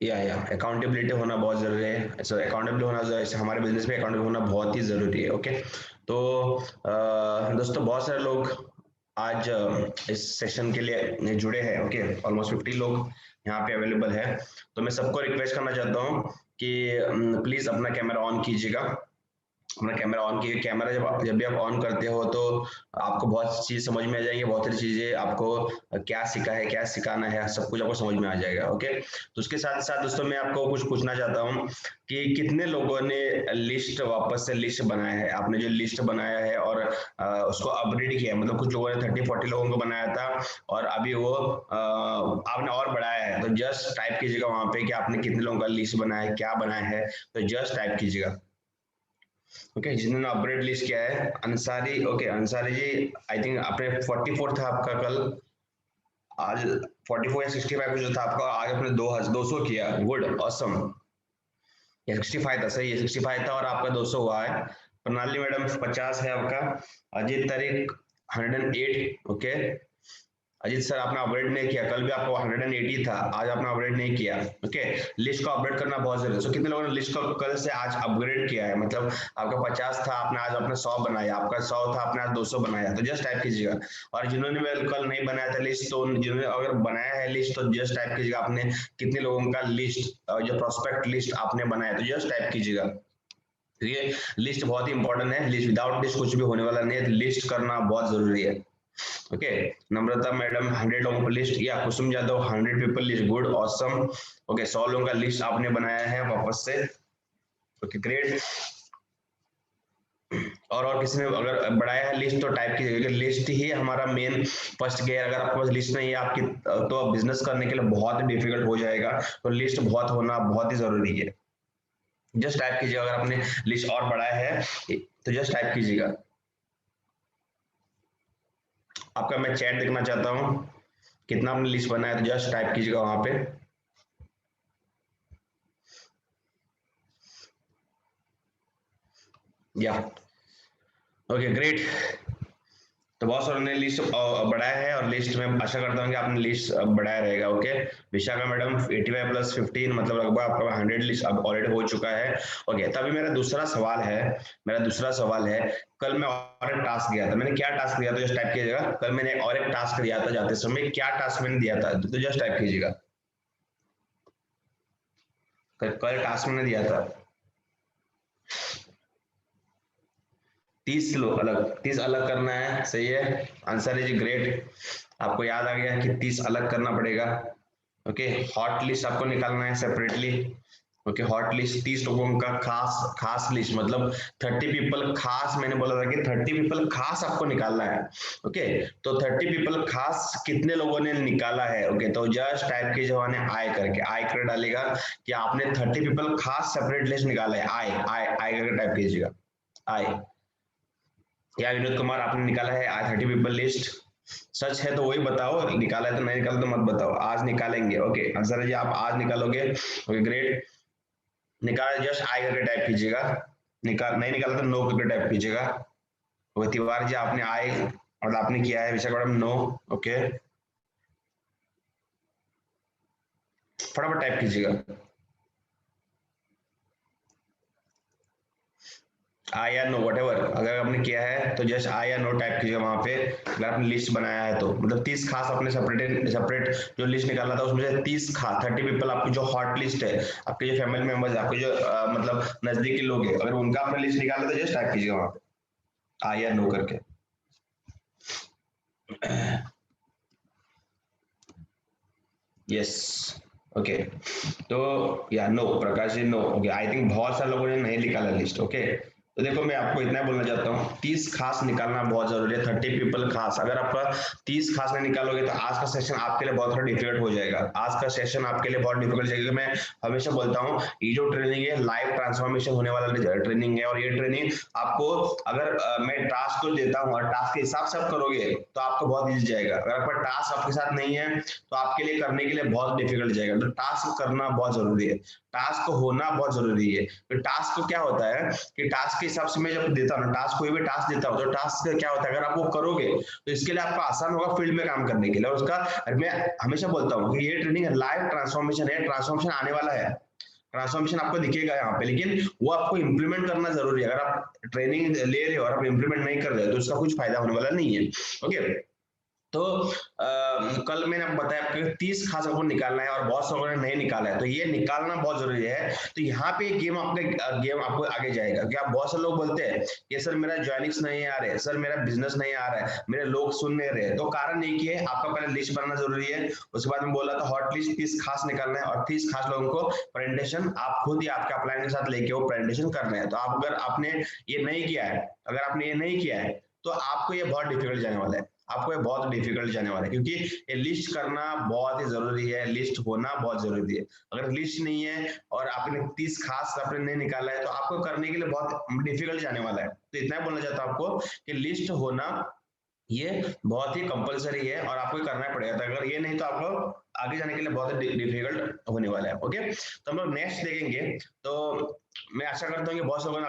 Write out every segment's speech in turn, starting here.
या अकाउंटेबिलिटी होना बहुत जरूरी है। सो अकाउंटेबल होना हमारे बिजनेस में अकाउंटेबल होना बहुत ही जरूरी है। ओके, तो दोस्तों बहुत सारे लोग आज इस सेशन के लिए जुड़े हैं। ओके, ऑलमोस्ट 50 लोग यहाँ पे अवेलेबल है। तो मैं सबको रिक्वेस्ट करना चाहता हूँ कि प्लीज अपना कैमरा ऑन कीजिएगा। अपना कैमरा ऑन किए, कैमरा जब भी आप ऑन करते हो तो आपको बहुत चीज समझ में आ जाएंगी, बहुत सारी चीजें आपको क्या सीखा है, क्या सिखाना है, सब कुछ आपको समझ में आ जाएगा। ओके, तो उसके साथ साथ दोस्तों मैं आपको कुछ पूछना चाहता हूँ कि कितने लोगों ने लिस्ट वापस से लिस्ट बनाया है। आपने जो लिस्ट बनाया है और उसको अपग्रेड किया है, मतलब कुछ लोगों ने 30-40 लोगों को बनाया था और अभी वो आपने और बढ़ाया है, तो जस्ट टाइप कीजिएगा वहां पे कि आपने कितने लोगों का लिस्ट बनाया है, क्या बनाया है, तो जस्ट टाइप कीजिएगा। ओके, जिन्होंने अपग्रेड लिस्ट किया है, Ansari. Okay Ansari ji, I think आपने 44 था आपका कल, आज 44 या 65 जो था आपका, आज आपने 200 किया। Good, awesome. या 65 था, सही है, 65 था और आपका 200 हुआ है। प्रणाली मैडम 50 है आपका। अजीत तारिक 108। ओके, अजीत सर आपने अपग्रेड नहीं किया, कल भी आपको 180 था, आज आपने अपग्रेड नहीं किया। ओके, लिस्ट को अपग्रेड करना बहुत जरूरी है। सो कितने लोगों ने लिस्ट को कल से आज अपग्रेड किया है, मतलब आपका 50 था, आपने आज आपने 100 बनाया, आपका 100 था, आपने आज 200 बनाया, तो जस्ट टाइप कीजिएगा। और जिन्होंने कल नहीं बनाया था लिस्ट, तो जिन्होंने अगर बनाया है लिस्ट तो जस्ट टाइप कीजिएगा आपने कितने लोगों का लिस्ट, जो प्रोस्पेक्ट लिस्ट आपने बनाया, तो जस्ट टाइप कीजिएगा। ये लिस्ट बहुत ही इंपॉर्टेंट है, लिस्ट विदाउट लिस्ट कुछ भी होने वाला नहीं है, तो लिस्ट करना बहुत जरूरी है। ओके, नम्रता मैडम 100 लोगों की लिस्ट, या Kusum Yadav 100 people list. Good, awesome. Okay, 100 लोगों का लिस्ट आपने बनाया है वापस से। Okay, great. और किसी ने अगर बढ़ाया है लिस्ट तो टाइप कीजिएगा, लिस्ट ही हमारा मेन फर्स्ट गियर। अगर आपके पास लिस्ट नहीं है आपकी, तो बिजनेस करने के लिए बहुत डिफिकल्ट हो जाएगा। तो लिस्ट बहुत होना बहुत ही जरूरी है। जस्ट टाइप कीजिएगा, अगर आपने लिस्ट और बढ़ाया है तो जस्ट टाइप कीजिएगा। आपका मैं चैट देखना चाहता हूँ, कितना आपने लिस्ट बनाया, तो जस्ट टाइप कीजिएगा वहां पे। या ओके, ग्रेट। तो बहुत सारों ने लिस्ट बढ़ाया है और लिस्ट में आशा करता हूँ कि आपने लिस्ट बढ़ाया रहेगा। ओके, विशाखा मैडम 85 प्लस 15, मतलब लगभग आपका 100 लिस्ट अब ऑलरेडी हो चुका है। ओके, तभी मेरा दूसरा सवाल है, कल मैं और एक टास्क दिया था, मैंने क्या टास्क दिया था, जस्ट टाइप कीजिएगा। कल मैंने और एक टास्क दिया था, जाते समय क्या टास्क मैंने दिया था, तो जस्ट टाइप कीजिएगा। कल टास्क मैंने दिया था 30 अलग करना है, सही है आंसर जी, ग्रेट। आपको याद आ गया कि 30 अलग करना पड़ेगा। ओके, हॉट लिस्ट आपको निकालना है सेपरेटली। ओके, हॉट लिस्ट 30 लोगों का खास खास लिस्ट, मतलब 30 पीपल खास, मैंने बोला था कि 30 पीपल खास आपको निकालना है। ओके, तो 30 पीपल खास कितने लोगों ने निकाला है। ओके, तो जस्ट टाइप के जवाने आई करके, आई कर डालेगा कि आपने 30 पीपल खास सेपरेट लिस्ट निकाला है। आई आई आई करके टाइप कीजिएगा, आई। या विनोद कुमार आपने निकाला है आई 30 पीपल लिस्ट, सच है तो वही बताओ, निकाला है तो नहीं निकाला तो मत बताओ, आज निकालेंगे। ओके अंसर जी, आप आज निकालोगे। Okay, great. निकाला जस्ट आई करके टाइप कीजिएगा, निकाल नहीं निकाला तो नो करके टाइप कीजिएगा। ओके, तिवारी जी आपने आई और आपने किया है, विशाखा मैडम नो। ओके, फटाफट टाइप कीजिएगा, आई या नो वट एवर। अगर आपने किया है तो जस्ट आई या नो टाइप कीजिएगा वहां पे। अगर आपने लिस्ट बनाया है तो, मतलब 30 खास अपने सेपरेट जो लिस्ट निकाला था उसमें से 30 खास 30 पीपल आपकी जो हॉट लिस्ट है, आपके जो फैमिली मेंबर्स, आपके जो मतलब नजदीकी लोग हैं, अगर उनका आपने लिस्ट निकाला तो जस्ट टाइप कीजिएगा वहां पे आई या नो करके। यस, ओके, तो या no, Prakash ji no. Okay, I think बहुत सारे लोगों ने नहीं निकाला लिस्ट। ओके, तो देखो मैं आपको इतना बोलना चाहता हूँ, 30 खास निकालना बहुत जरूरी है, 30 पीपल खास। अगर आपका 30 खास नहीं निकालोगे तो आज का सेशन आपके लिए बहुत थोड़ा डिफिकल्ट हो जाएगा। आज का सेशन आपके लिए बहुत डिफिकल्ट जाएगा। मैं हमेशा बोलता हूँ ये जो ट्रेनिंग है लाइव ट्रांसफॉर्मेशन होने वाला ट्रेनिंग है, और ये ट्रेनिंग आपको, अगर मैं टास्क को देता हूँ और टास्क के हिसाब से आप करोगे तो आपको बहुत ईजी जाएगा। अगर आपका टास्क आपके साथ नहीं है तो आपके लिए करने के लिए बहुत डिफिकल्ट जाएगा। तो टास्क करना बहुत जरूरी है। टास्क होना बहुत जरूरी है। तो टास्क क्या होता है कि टास्क के हिसाब से मैं जब देता हूँ ना, टास्क कोई भी टास्क देता हूँ तो टास्क क्या होता है, अगर आप वो करोगे तो इसके लिए आपको आसान होगा फील्ड में काम करने के लिए। और उसका मैं हमेशा बोलता हूँ कि ये ट्रेनिंग लाइव ट्रांसफॉर्मेशन है, ट्रांसफॉर्मेशन आने वाला है, ट्रांसफॉर्मेशन आपको दिखेगा यहाँ पे, लेकिन वो आपको इंप्लीमेंट करना जरूरी है। अगर आप ट्रेनिंग ले रहे हो और आप इंप्लीमेंट नहीं कर रहे हो तो उसका कुछ फायदा होने वाला नहीं है। ओके, तो कल मैंने आपको बताया कि 30 खास आपको निकालना है और बहुत लोगों ने नहीं निकाला है, तो ये निकालना बहुत जरूरी है। तो यहाँ पे गेम आपको आगे जाएगा कि आप बहुत से लोग बोलते हैं कि सर मेरा ज्वाइनिंग्स नहीं आ रहे, सर मेरा बिजनेस नहीं आ रहा है, मेरे लोग सुन नहीं रहे। तो कारण एक ही है, आपका पहले लिस्ट बनाना जरूरी है। उसके बाद में बोला था हॉट लिस्ट 30 खास निकालना है और 30 खास लोगों को प्रेजेंटेशन आप खुद या आपके अपलाइन के साथ लेके वो प्रेजेंटेशन करना है। तो आप अगर आपने ये नहीं किया है, अगर आपने ये नहीं किया है तो आपको ये बहुत डिफिकल्ट जाने वाला है, आपको ये बहुत डिफिकल्ट जाने वाला है, क्योंकि ये लिस्ट करना बहुत ही जरूरी है, लिस्ट होना बहुत जरूरी है। अगर लिस्ट नहीं है और आपने 30 खास आपने नहीं निकाला है तो आपको करने के लिए बहुत डिफिकल्ट जाने वाला है। तो इतना ही बोलना चाहता हूँ आपको कि लिस्ट होना ये बहुत ही कंपलसरी है और आपको करना पड़ेगा। तो अगर ये नहीं तो आपको आगे जाने के लिए बहुत डिफिकल्ट होने वाला है। ओके, तो हम लोग नेक्स्ट देखेंगे। तो मैं आशा करता हूँ कि बहुत लोगों ने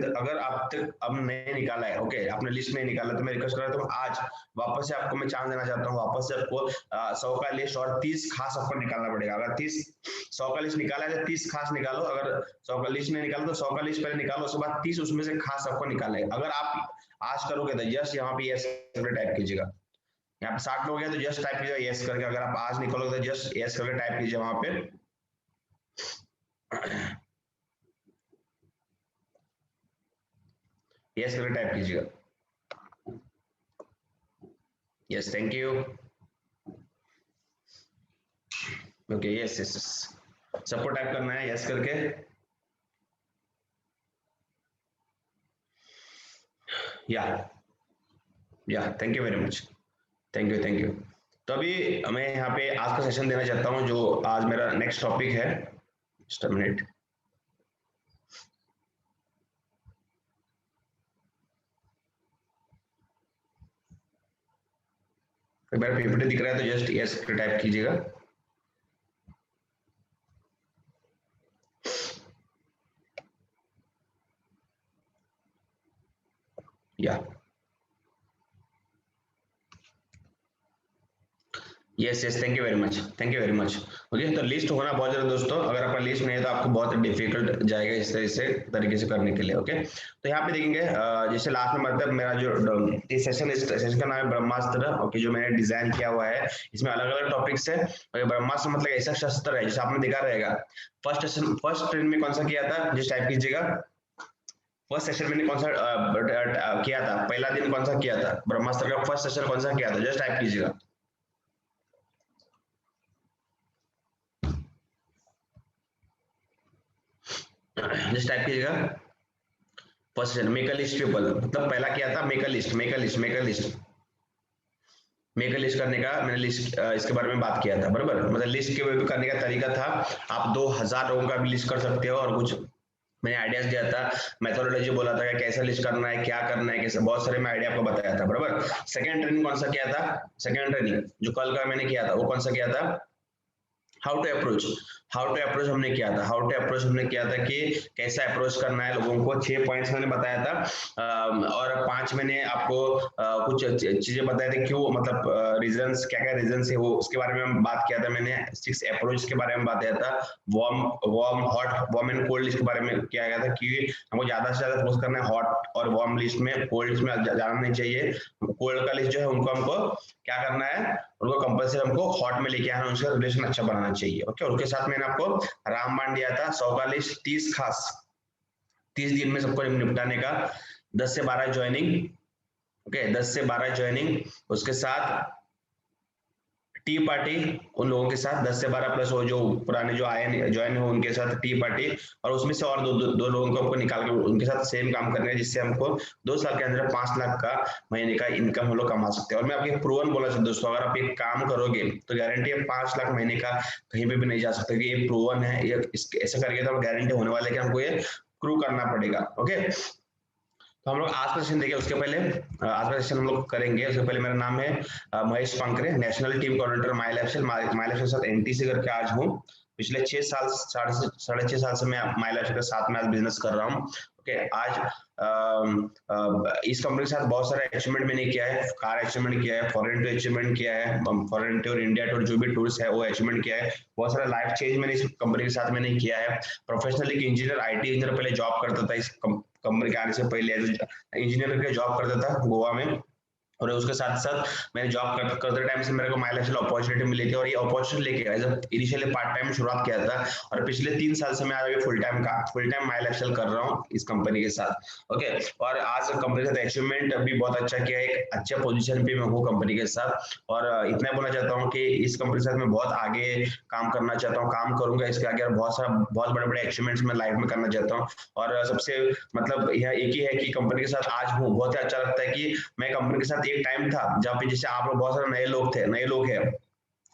अगर आप तक अब नहीं निकाला है, ओके, आपने लिस्ट नहीं निकाला, तो मैं रिक्वेस्ट कर रहा हूँ आज वापस से आपको मैं चांस देना चाहता हूँ, वापस से आपको 100 का लिस्ट और 30 खास आपको निकालना पड़ेगा। अगर 100 का लिस्ट निकाला है तो 30 खास निकालो, अगर 100 का लिस्ट नहीं निकालो तो 100 का लिस्ट पहले निकालो, उसके बाद 30 उसमें से खास आपको निकाले। अगर आप आज करोगे तो जस्ट यहाँ पे यस करके टाइप कीजिएगा। यहाँ पे 60 लोग हैं तो जस्ट टाइप कीजिएगा यस करके। अगर आप आज निकलोगे तो जस्ट यस करके टाइप कीजिए वहां पे। यस करके टाइप कीजिएगा। Yes, thank you. Okay, yes yes, सबको टाइप करना है यस करके। या thank you very much, thank you thank you. तो अभी मैं यहाँ पे आज का सेशन देना चाहता हूँ, जो आज मेरा नेक्स्ट टॉपिक है। जस्ट अ मिनट, मेरा पीपीटी दिख रहा है तो जस्ट यस टाइप कीजिएगा। या yes yes, thank you very much, thank you very much. Okay, तो लिस्ट होना बहुत जरूरी दोस्तों, अगर आपका लिस्ट नहीं है तो आपको बहुत डिफिकल्ट जाएगा इस तरह से तरीके से करने के लिए। ओके, तो यहाँ पे देखेंगे जैसे लास्ट में मतलब मेरा जो इस सेशन का नाम है ब्रह्मास्त्र। ओके, जो मैंने डिजाइन किया हुआ है इसमें अलग अलग टॉपिक्स है। ब्रह्मास्त्र मतलब ऐसा शस्त्र है जैसे आपने देखा रहेगा फर्स्ट ट्रेन में कौन सा किया था, जिस टाइप कीजिएगा। फर्स्ट सेशन मैंने कौन सा किया था, पहला दिन कौन सा किया था, ब्रह्मास्त्र का फर्स्ट सेशन कौन सा किया था, जस्ट टाइप कीजिएगा। जस्ट टाइप कीजिएगा first session. Make a list people, मतलब पहला क्या था, make a list, make a list, make a list, make a list करने का मैंने लिस्ट इसके बारे में बात किया था, बराबर। मतलब लिस्ट के भी करने का तरीका था, आप 2000 लोगों का भी लिस्ट कर सकते हो। और कुछ मैंने आइडियाज दिया था, मेथोडोलॉजी बोला था कि कैसे लिस्ट करना है, क्या करना है, कैसे, बहुत सारे मैं आइडिया आपको बताया था, बराबर। सेकंड ट्रेनिंग कौन सा किया था, सेकंड ट्रेनिंग जो कल का मैंने किया था वो कौन सा किया था, how to approach, how to approach हमने किया था, हाउ टू अप्रोच हमने किया था कि कैसा अप्रोच करना है लोगों को। 6 पॉइंट्स मैंने बताया था और 5 मैंने आपको कुछ चीजें बताई थी क्यों, मतलब रीजंस, क्या क्या रीजंस है वो उसके बारे में बात किया था मैंने। 6 अप्रोच के बारे में बताया था, warm warm hot warm and cold list के बारे में किया गया था कि हमको ज्यादा से ज्यादा फोकस करना है हॉट और वार्म लिस्ट में, कोल्ड लिस्ट में जाना नहीं चाहिए। कोल्ड का लिस्ट जो है उनको हमको क्या करना है, उनको कंपल्सरी हमको हॉट में लेके आना, उनका रिलेशन अच्छा बनाना चाहिए। ओके, उसके साथ मैंने आपको रामबाण दिया था 100 का लिस्ट 30 खास, 30 दिन में सबको निपटाने का, 10 से 12 ज्वाइनिंग। ओके, 10 से 12 ज्वाइनिंग, उसके साथ टी पार्टी उन लोगों के साथ 10 से 12 प्लस वो जो पुराने जो आए ज्वाइन हो उनके साथ टी पार्टी, और उसमें से और दो लोगों को हमको निकाल के उनके साथ सेम काम करना है, जिससे हमको 2 साल के अंदर 5 लाख का महीने का इनकम हम लोग कमा सकते हैं। और मैं आपको प्रूवन बोला था दोस्तों, अगर आप एक काम करोगे तो गारंटी है 5 लाख महीने का कहीं पे भी नहीं जा सकते, ये प्रूवन है। ये ऐसा करके तो गारंटी होने वाले कि हमको ये क्रू करना पड़ेगा। ओके, तो हम लोग आज का सेशन देखिए, उसके पहले आज का सेशन हम लोग करेंगे उसके पहले मेरा नाम है महेश पांकरे, नेशनल टीम कोऑर्डिनेटर माई लाइफस्टाइल के साथ एनटीसी करके आज हूँ। पिछले 6 साल साढ़े 6 साल से मैं माई लाइफ के साथ में आज बिजनेस कर रहा हूँ। ओके, आज इस कंपनी के साथ बहुत सारे अचीवमेंट मैंने किया है, कार अचीवमेंट किया है, फॉरेन टू अचीवमेंट किया है, फॉरेन टूर, इंडिया टूर, जो भी टूर्स है वो अचीवमेंट किया है। बहुत सारा लाइफ चेंज मैंने इस कंपनी के साथ मैंने किया है। प्रोफेशनली एक इंजीनियर, आईटी इंजीनियर पहले जॉब करता था, इस कंपनी के आने से पहले इंजीनियर के जॉब करता था गोवा में। और उसके साथ साथ मैंने जॉब करते टाइम से मेरे को माई लाइफ अपॉर्चुनिटी मिली थी, और ये अपॉर्चुनिटी लेके एज इनिशियली पार्ट टाइम शुरुआत किया था, और पिछले 3 साल से मैं अभी फुल टाइम माई लाइफ कर रहा हूँ इस कंपनी के साथ। ओके, और आज कंपनी के साथ अचीवमेंट भी बहुत अच्छा किया है, एक अच्छे पोजीशन पे मैं हूँ कंपनी के साथ। और इतना बोलना चाहता हूँ कि इस कंपनी के साथ मैं बहुत आगे काम करना चाहता हूँ, काम करूंगा इसके आगे, और बहुत बड़े बड़े अचीवमेंट्स मैं लाइफ में करना चाहता हूँ। और सबसे मतलब यह एक ही है कि कंपनी के साथ आज हूँ, बहुत ही अच्छा लगता है कि मैं कंपनी के साथ एक टाइम था जहाँ पे जैसे आप लोग बहुत सारे नए लोग हैं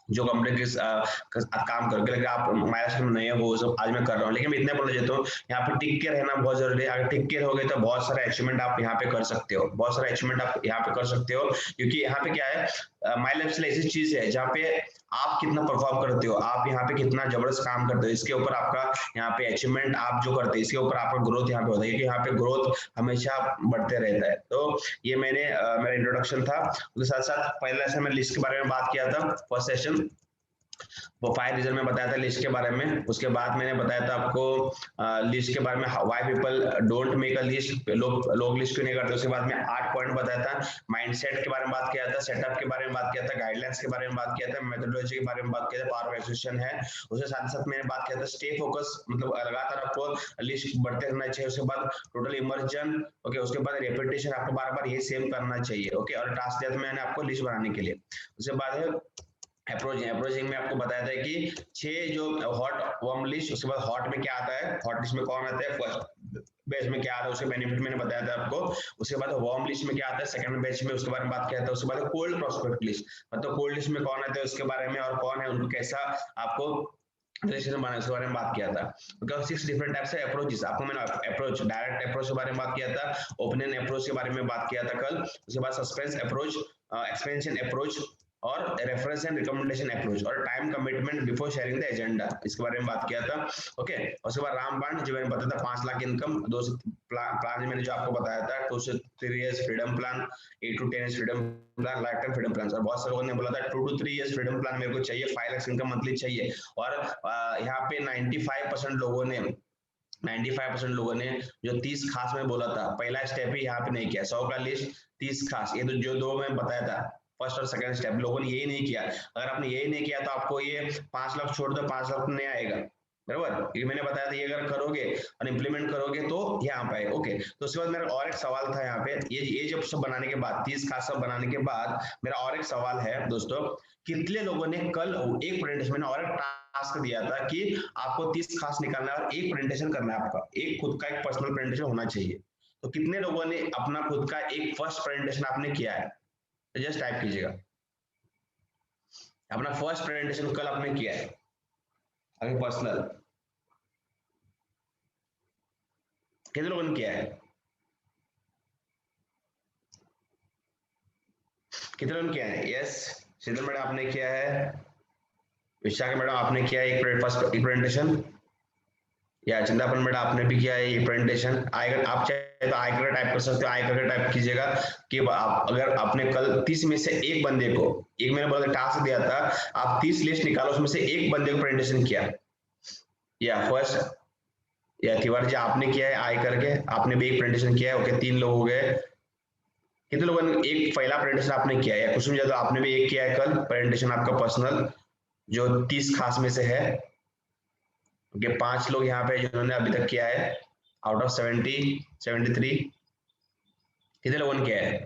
जो कंपनी के काम करके, लेकिन आप महाराष्ट्र में नए हो, सब आज मैं कर रहा हूँ। लेकिन मैं इतना बोलना चाहता हूँ, यहाँ पे टिक के रहना बहुत जरूरी है। अगर टिक के रहोगे तो बहुत सारे अचीवमेंट आप यहाँ पे कर सकते हो, बहुत सारे अचीवमेंट आप यहाँ पे कर सकते हो, क्योंकि यहाँ पे क्या है, माई लाइफ ऐसी चीज है जहाँ पे आप कितना परफॉर्म करते हो, आप यहाँ पे कितना जबरदस्त काम करते हो, इसके ऊपर आपका यहाँ पे अचीवमेंट आप जो करते हो, इसके ऊपर आपका ग्रोथ यहाँ पे होता है, क्योंकि यहाँ पे ग्रोथ हमेशा बढ़ते रहता है। तो ये मेरा इंट्रोडक्शन था। उसके साथ साथ पहले से मैं लिस्ट के बारे में बात किया था फर्स्ट सेशन, वो 5 रीजन में बताया था लिस्ट के बारे में। उसके बाद मैंने बताया था आपको लिस्ट के बारे में, why people don't make a list, लोग लिस्ट क्यों नहीं करते। उसके बाद में 8 पॉइंट बताया था, माइंडसेट के बारे में बात किया था, सेटअप के बारे में बात किया था, गाइडलाइंस के बारे में बात किया था, मेथोडोलॉजी के बारे में बात किया था, पावर ऑफ एग्जीक्यूशन है। उसके साथ साथ मैंने बात किया था स्टे फोकस, मतलब लगातार आपको लिस्ट बढ़ते रहना चाहिए। उसके बाद टोटल इमर्जन, ओके, उसके बाद रेपिटेशन, आपको बार बार ये सेम करना चाहिए। ओके, और टास्क दिया था मैंने आपको लिस्ट बनाने के लिए। उसके बाद है अप्रोचिंग में आपको बताया था कि 6 जो हॉट वार्म लिस्ट, उसके बाद हॉट में क्या आता है, हॉट लिस्ट में कौन आता है, फर्स्ट बैच में क्या आता है, उसके बेनिफिट मैंने बताया था आपको। उसके बाद वार्म लिस्ट में क्या आता है, सेकंड बैच में उसके बारे में बात किया था। उसके बाद कोल्ड प्रोस्पेक्ट लिस्ट, मतलब कोल्ड लिस्ट में कौन आता है उसके बारे में, और कौन है उनको कैसा आपको रजिस्ट्रेशन बनाने के बारे में बात किया था। बिकॉज 6 डिफरेंट टाइप्स है अप्रोचेस, आपको मैंने अप्रोच, डायरेक्ट अप्रोच के बारे में बात किया था, ओपिनियन अप्रोच के बारे में बात किया था कल। उसके बाद सस्पेंस अप्रोच, एक्सपेंशन अप्रोच, और रेफरेंस एंड रिकमेंडेशन अप्रोच, और time commitment before sharing the agenda, इसके बारे में बात किया था। ओके, उसके बाद रामबाण जो मैंने बताया था 5 लाख इनकम, 2 से प्लान मैंने जो आपको बताया था, 2 से 3 years freedom plan, 8 to 10 years freedom plan, life time freedom plan. और बहुत सारे लोगों ने बोला था 2 to 3 इयर्स फ्रीडम प्लान मेरे को चाहिए, 5 लाख इनकम मंथली चाहिए। और यहाँ पे 95% लोगों ने 95% लोगों ने जो 30 खास में बोला था, पहला स्टेप ही यहाँ पे नहीं किया। 100 का लिस्ट, 30 खास, ये तो जो 2 मैं बताया था, फर्स्ट और सेकंड स्टेप, लोगों ने यही नहीं किया। अगर आपने यही नहीं किया तो आपको ये 5 लाख छोड़ दो, 5 लाख नहीं आएगा, बराबर। ये मैंने बताया था, ये अगर करोगे और इम्प्लीमेंट करोगे तो यहाँ पे आएगा। ओके, तो उसके बाद मेरा और एक सवाल था यहाँ पे, ये जब सब बनाने के बाद, 30 खास सब बनाने के बाद, मेरा और एक सवाल है दोस्तों, कितने लोगों ने कल एक प्रेजेंटेशन, मैंने और एक टास्क दिया था कि आपको 30 खास निकालना है और एक प्रेजेंटेशन करना है, आपका एक खुद का एक पर्सनल प्रेजेंटेशन होना चाहिए। तो कितने लोगों ने अपना खुद का एक फर्स्ट प्रेजेंटेशन आपने किया है, तो जस्ट टाइप कीजिएगा, अपना फर्स्ट प्रेजेंटेशन कल आपने किया है अभी पर्सनल, कितने लोगों ने किया है, कितने लोगों ने किया है। यस, शीतल मैडम आपने किया है, विशाखा मैडम आपने किया है एक फर्स्ट प्रेजेंटेशन, या चिंतापन मैडम आपने भी किया है ये प्रेजेंटेशन। आएगा, आप चाहे तो आयकर टाइप कर सकते हो, आयकर टाइप कीजिएगा कि आप अगर आपने कल 30 में से एक बंदे को, एक मैंने बोला टास्क दिया था, आप 30 लिस्ट निकालो, उसमें से एक बंदे को प्रेजेंटेशन किया, या फर्स्ट, या तिवारी जी आपने किया है आय करके, आपने भी एक प्रेजेंटेशन किया है। ओके, 3 लोग हो गए। कितने लोगों ने एक पहला प्रेजेंटेशन आपने किया है, या कुसुम यादव आपने भी एक किया है कल प्रेजेंटेशन आपका पर्सनल, जो 30 खास में से है। ओके, 5 लोग यहाँ पे जिन्होंने अभी तक किया है आउट ऑफ 73। कितने लोगों ने किया है,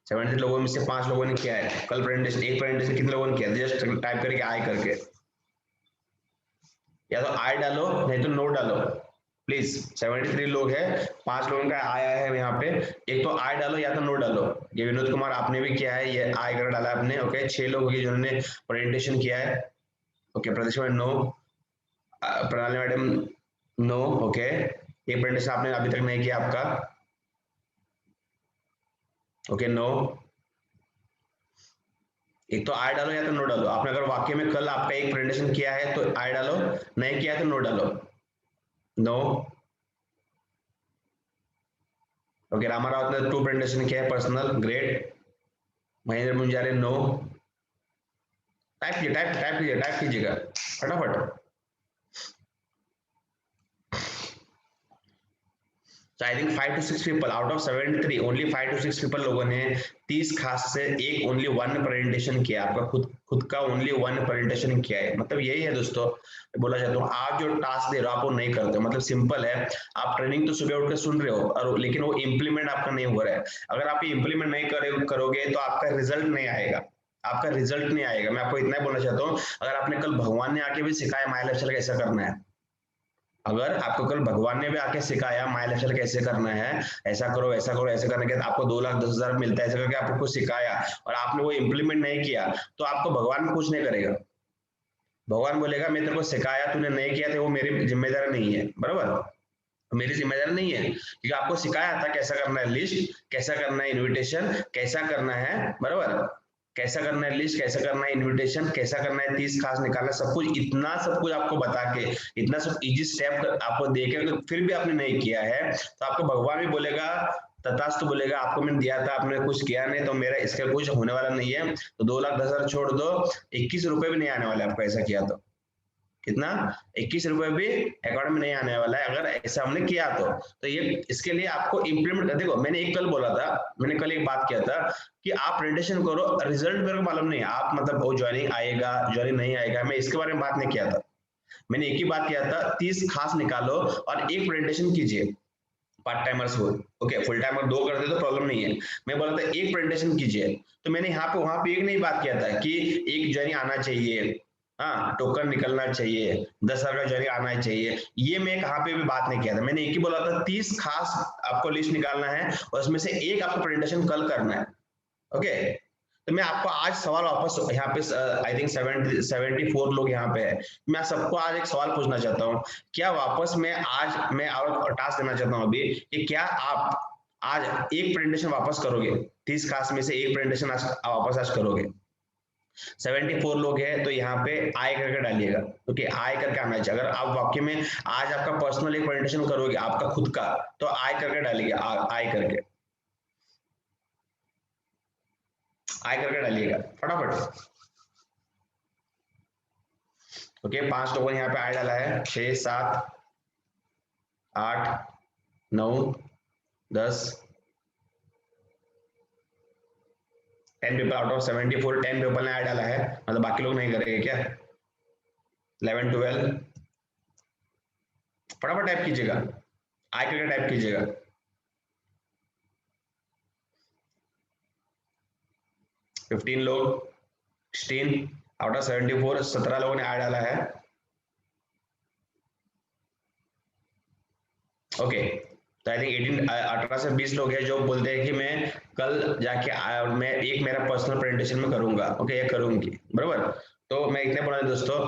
73 लोगों में से 5 लोगों ने किया है कल प्रेजेंटेशन, एक प्रेजेंटेशन कितने लोगों ने किया, जस्ट टाइप करके आय करके, या तो आई डालो नहीं तो नो डालो प्लीज। 73 लोग हैं, 5 लोगों का आया है यहाँ पे, एक तो आई डालो या तो नो डालो। ये विनोद कुमार आपने भी किया है, ये आई कर डाला आपने। ओके, 6 लोग जिन्होंने प्रेजेंटेशन किया है। ओके, प्रदेश में no, Pranali madam no. Okay, ये प्रेजेंटेशन आपने अभी तक नहीं किया आपका। Okay, no. एक तो आई डालो या तो नो डालो। आपने अगर वाक्य में कल आपका एक प्रेजेंटेशन किया है तो आई डालो, नहीं किया है तो नो डालो। नो। ओके, रामा रावत ने 2 प्रेजेंटेशन किया है personal, great. Mahendra Munjare no. Type कीजिए, टाइप कीजिए, टाइप कीजिएगा फटाफट। So I think 5 to 6 people out of 73, only 5 to 6 people लोगों ने 30 खास से एक ओनली वन प्रेजेंटेशन किया, आपका खुद का ओनली वन प्रेजेंटेशन किया है। मतलब यही है दोस्तों, बोला जाता हूँ आप जो टास्क दे रहे हो आप वो नहीं करते हो। मतलब सिंपल है, आप ट्रेनिंग तो सुबह उठ के सुन रहे हो और लेकिन वो इम्प्लीमेंट आपका नहीं हो रहा है। अगर आप ये इम्प्लीमेंट नहीं करोगे तो आपका रिजल्ट नहीं आएगा, आपका रिजल्ट नहीं आएगा। मैं आपको इतना ही बोलना चाहता हूँ, अगर आपने कल भगवान ने आके भी सिखाया माई लाइफ स्टाइल कैसा करना है, अगर आपको कल भगवान ने भी आके सिखाया माई लाइफ स्टाइल कैसे करना है, ऐसा करो ऐसा करो, ऐसे करने के बाद आपको 2,10,000 मिलता है, ऐसा करके आपको कुछ सिखाया और आपने वो इम्प्लीमेंट नहीं किया, तो आपको भगवान भी कुछ नहीं करेगा। भगवान बोलेगा मैं तेरे को सिखाया, तूने नहीं किया तो वो मेरी जिम्मेदारी नहीं है, बराबर, मेरी जिम्मेदारी नहीं है, क्योंकि आपको सिखाया था कैसा करना है लिस्ट, कैसा करना है इनविटेशन, कैसा करना है, बराबर, कैसा करना है लिस्ट, कैसा करना है इनविटेशन, कैसा करना है 30 खास निकालना, सब कुछ, इतना सब कुछ आपको बता के, इतना सब इजी स्टेप आपको देके फिर भी आपने नहीं किया है, तो आपको भगवान भी बोलेगा, तथास्तु बोलेगा, आपको मैंने दिया था आपने कुछ किया नहीं तो मेरा इसका कुछ होने वाला नहीं है, तो 2,10,000 छोड़ दो, 21 रुपए भी नहीं आने वाले आपको ऐसा किया तो। कितना? 21 रुपए भी अकाउंट में नहीं आने वाला है अगर ऐसा हमने किया तो ये इसके लिए आपको इम्प्लीमेंट कर, देखो मैंने एक कल बोला था, मैंने कल एक बात किया था कि आप प्रेजेंटेशन करो, रिजल्ट मेरे को मालूम नहीं, आप मतलब वो ज्वाइनिंग आएगा ज्वाइनिंग नहीं आएगा, मैं इसके बारे में बात नहीं किया था। मैंने एक ही बात किया था, 30 खास निकालो और एक प्रेजेंटेशन कीजिए, पार्ट टाइमर्स हो, ओके, फुल टाइमर 2 कर दे तो प्रॉब्लम नहीं है, मैं बोला था एक प्रेजेंटेशन कीजिए। तो मैंने यहाँ पे वहां पे एक नहीं बात किया था कि एक ज्वाइनिंग आना चाहिए, हाँ टोकन निकलना चाहिए, 10,000 का ज्वाइनिंग आना चाहिए, ये मैं कहाँ पे भी बात नहीं किया था। मैंने एक ही बोला था 30 खास आपको लिस्ट निकालना है और उसमें से एक आपको प्रेजेंटेशन कल करना है, ओके। तो मैं आपको आज सवाल वापस यहाँ पे आई थिंक 74 लोग यहाँ पे है, मैं सबको आज एक सवाल पूछना चाहता हूँ, क्या वापस मैं और टास्क देना चाहता हूँ अभी कि क्या आप आज एक प्रेजेंटेशन वापस करोगे, 30 खास में से एक प्रेजेंटेशन वापस आज करोगे। 74 लोग हैं तो यहाँ पे आय करके डालिएगा, ओके, आय करके आना चाहिए। अगर आप वाक्य में आज आपका पर्सनल एक प्रेजेंटेशन करोगे आपका खुद का, तो आय करके डालिएगा, आय करके, आय करके डालिएगा फटाफट। ओके, 5 लोगों ने यहाँ पे आय डाला है, 6 7 8 9 10 10 पीपल आउट ऑफ 74, 10 पीपल ने आय डाला है, मतलब बाकी लोग नहीं करेंगे क्या? 11 12 फटाफट टाइप कीजिएगा, आय करके टाइप कीजिएगा। 15 लोग, 16 आउट ऑफ 74, 17 लोगों ने आय डाला है, ओके। तो आई थिंक 18 से 20 लोग हैं जो बोलते हैं कि मैं कल जाके मैं एक मेरा पर्सनल प्रेजेंटेशन में करूंगा, ओके, ये करूंगी, बराबर। तो मैं इतने बोला दोस्तों,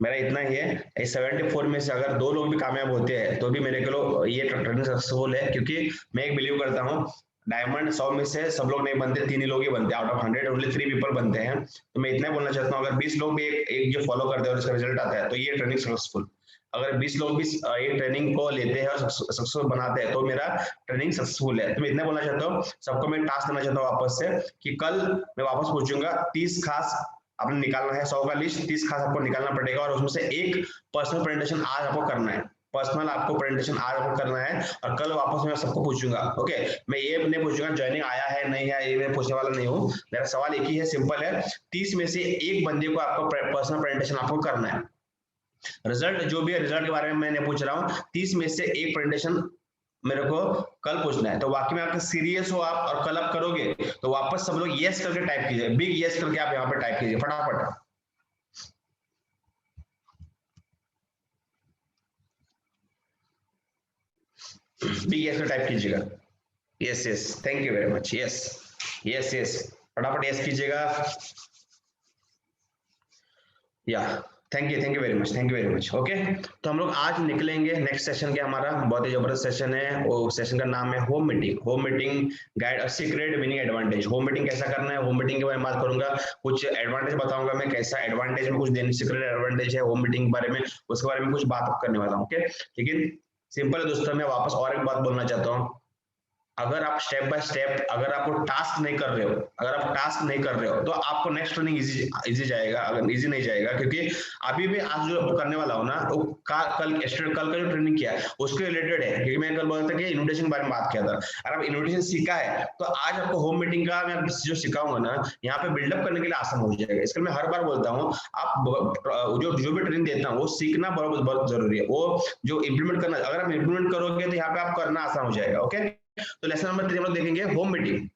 मेरा इतना ही है। इस 74 में से अगर 2 लोग भी कामयाब होते हैं तो भी मेरे के लिए ये ट्रेनिंग सक्सेसफुल है, क्योंकि मैं एक बिलीव करता हूँ डायमंड 100 में से सब लोग नहीं बनते, 3 ही लोग ही बनते हैं, आउट ऑफ 100 ओनली 3 पीपल बनते हैं। तो मैं इतना बोलना चाहता हूँ, अगर 20 लोग भी एक जो फॉलो करते हैं और इसका रिजल्ट आता है तो ये ट्रेनिंग सक्सेसफुल। अगर 20 लोग भी ये ट्रेनिंग को लेते हैं और सक्सेसफुल बनाते हैं तो मेरा ट्रेनिंग सक्सेसफुल है। तो मैं इतना बोलना चाहता हूँ, सबको मैं टास्क देना चाहता हूँ वापस से कि कल मैं वापस पूछूंगा 30 खास आपने निकालना है, 100 का लिस्ट 30 खास आपको निकालना पड़ेगा और उसमें से एक पर्सनल प्रेजेंटेशन आज आपको करना है, पर्सनल आपको प्रेजेंटेशन आज आपको करना है और कल वापस मैं सबको पूछूंगा, ओके। मैं ये नहीं पूछूंगा ज्वाइनिंग आया है नहीं है, ये मैं पूछने वाला नहीं हूँ। मेरा सवाल एक ही है, सिंपल है, 30 में से एक बंदे को आपको पर्सनल प्रेजेंटेशन आपको करना है। रिजल्ट जो भी है रिजल्ट के बारे में मैं नहीं पूछ रहा हूँ, 30 में से एक प्रेजेंटेशन मेरे को कल पूछना है। तो वाकई में आप सीरियस हो आप और कल आप करोगे तो वापस सब लोग यस करके टाइप कीजिए, बिग यस करके आप यहाँ पे टाइप कीजिए फटाफट। बिग यस टाइप कीजिएगा, yes yes, thank you very much, yes yes yes, फटाफट यस कीजिएगा, या thank you very much, thank you very much. Okay, तो हम लोग आज निकलेंगे नेक्स्ट सेशन के, हमारा बहुत ही जबरदस्त सेशन है। वो सेशन का नाम है home meeting. Home meeting guide a secret winning advantage. Home meeting कैसा करना है, होम मीटिंग के बारे में बात करूंगा, कुछ एडवांटेज बताऊंगा मैं, कैसा एडवांटेज में कुछ दिन सीक्रेट एडवांटेज है होम मीटिंग के बारे में, उसके बारे में कुछ बात करने वाला हूँ। ओके, लेकिन सिंपल है दोस्तों, मैं वापस और एक बात बोलना चाहता हूँ। अगर आप स्टेप बाय स्टेप, अगर आपको टास्क नहीं कर रहे हो, अगर आप टास्क नहीं कर रहे हो, तो आपको नेक्स्ट ट्रेनिंग इजी जाएगा। अगर इजी नहीं जाएगा, क्योंकि अभी भी आज जो करने वाला हूँ ना, वो कल का जो ट्रेनिंग किया है उसके रिलेटेड है। क्योंकि मैंने कल बोला था कि इन्विटेशन के बारे में बात किया था, अगर आप इन्विटेशन सीखा है तो आज आपको होम मीटिंग का मैं जो सिखाऊंगा ना, यहाँ पे बिल्डअप करने के लिए आसान हो जाएगा। इसके लिए मैं हर बार बोलता हूँ, आप जो भी ट्रेनिंग देता हूँ वो सीखना बहुत बहुत जरूरी है। वो जो इम्प्लीमेंट करना, अगर आप इम्प्लीमेंट करोगे तो यहाँ पे आप करना आसान हो जाएगा। ओके, तो लेसन नंबर 3 हम लोग देखेंगे होम मीटिंग।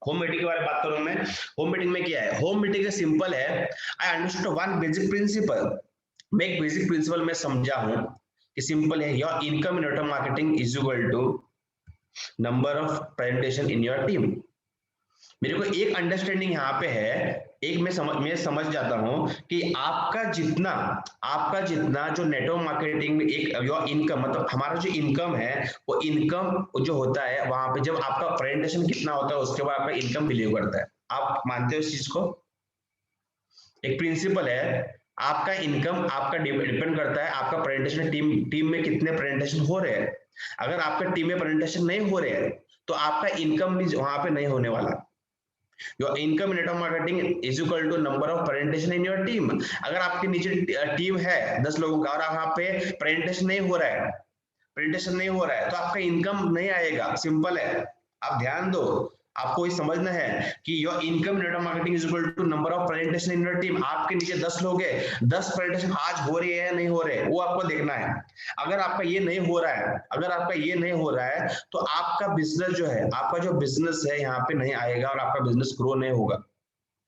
होम मीटिंग के बारे में बात करूं मैं। होम मीटिंग में क्या है, होम मीटिंग सिंपल है। I understood one basic principle. मैं एक बेसिक प्रिंसिपल में समझा हूं कि सिंपल है, your income in network marketing is equal to number of presentation in your team. मेरे को एक अंडरस्टैंडिंग यहाँ पे है, एक मैं समझ जाता हूँ कि आपका जितना जो नेटवर्क मार्केटिंग में एक योर इनकम, मतलब हमारा जो इनकम है, वो इनकम जो होता है वहां पे जब आपका प्रेजेंटेशन कितना होता है उसके बाद आपका इनकम बिलीव करता है। आप मानते हो इस चीज को? एक प्रिंसिपल है, आपका इनकम आपका डिपेंड करता है आपका प्रेजेंटेशन, टीम में कितने प्रेजेंटेशन हो रहे हैं। अगर आपका टीम में प्रेजेंटेशन नहीं हो रहे हैं तो आपका इनकम भी वहां पे नहीं होने वाला। Your income in network marketing is equal to number of presentation in your team. अगर आपके नीचे टीम है 10 लोगों का और वहां पे प्रेजेंटेशन नहीं हो रहा है, प्रेजेंटेशन नहीं हो रहा है, तो आपका इनकम नहीं आएगा। सिंपल है, आप ध्यान दो। आपको ये समझना है कि your income network marketing is equal to number of presentation in your team. आपके नीचे 10 लोग हैं, 10 प्रेजेंटेशन आज हो रही है या नहीं हो रहे, वो आपको देखना है। अगर आपका ये नहीं हो रहा है, अगर आपका ये नहीं हो रहा है, तो आपका बिजनेस जो है, आपका जो बिजनेस है यहाँ पे नहीं आएगा और आपका बिजनेस ग्रो नहीं होगा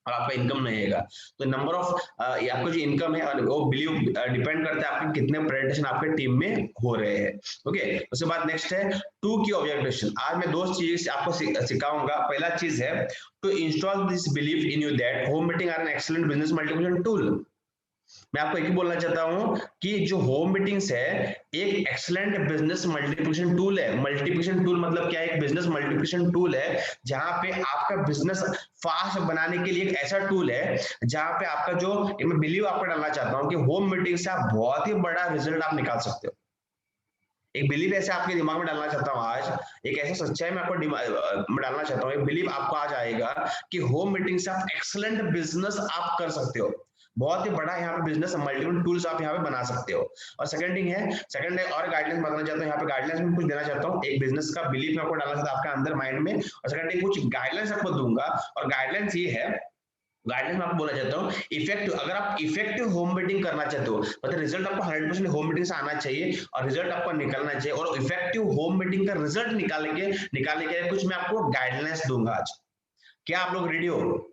और आपका इनकम नहीं आएगा। तो नंबर ऑफ आपका जो इनकम है वो बिलीव डिपेंड करता है आपके कितने प्रेजेंटेशन आपके टीम में हो रहे हैं। ओके, उसके बाद नेक्स्ट है टू की ऑब्जर्वेशन। आज मैं दो चीज आपको सिखाऊंगा। पहला चीज है to install this believe in you that home meeting are an excellent business multiplication tool. मैं आपको एक ही बोलना चाहता हूं कि जो होम मीटिंग्स है एक एक्सीलेंट बिजनेस मल्टीप्लिकेशन टूल है। मल्टीप्लिकेशन टूल मतलब क्या है, एक बिजनेस मल्टीप्लिकेशन टूल है जहां पे आपका बिजनेस फास्ट बनाने के लिए एक ऐसा टूल है जहां पे आपका जो, मैं बिलीव आपको डालना चाहता हूं कि होम मीटिंग से आप बहुत ही बड़ा रिजल्ट आप निकाल सकते हो। एक बिलीव ऐसे आपके दिमाग में डालना चाहता हूँ आज, एक ऐसा सच्चाई में आपको में डालना चाहता हूँ, एक बिलीव आपको आज आएगा कि होम मीटिंग से आप एक्सलेंट बिजनेस आप कर सकते हो। बहुत ही बड़ा यहाँ पे बिजनेस मल्टीपल टूल्स आप यहाँ पे बना सकते हो। और सेकंड थिंग है, सेकंड और गाइडलाइंस बताना चाहता हूँ, यहाँ पे गाइडलाइंस में कुछ देना चाहता हूँ। एक बिजनेस का बिलीव में आपको डालना चाहता हूँ आपके अंदर माइंड में, और सेकंड थिंग कुछ गाइडलाइंस आपको दूंगा। और गाइडलाइंस ये है, गाइडेंस में आपको बोलना चाहता हूँ इफेक्टिव, अगर आप इफेक्टिव होम मीटिंग करना चाहते हो, मतलब रिजल्ट आपको 100% होम मीटिंग से आना चाहिए और रिजल्ट आपको निकलना चाहिए, और इफेक्टिव होम मीटिंग का रिजल्ट निकालने के लिए कुछ मैं आपको गाइडलाइंस दूंगा आज। क्या आप लोग रेडी हो?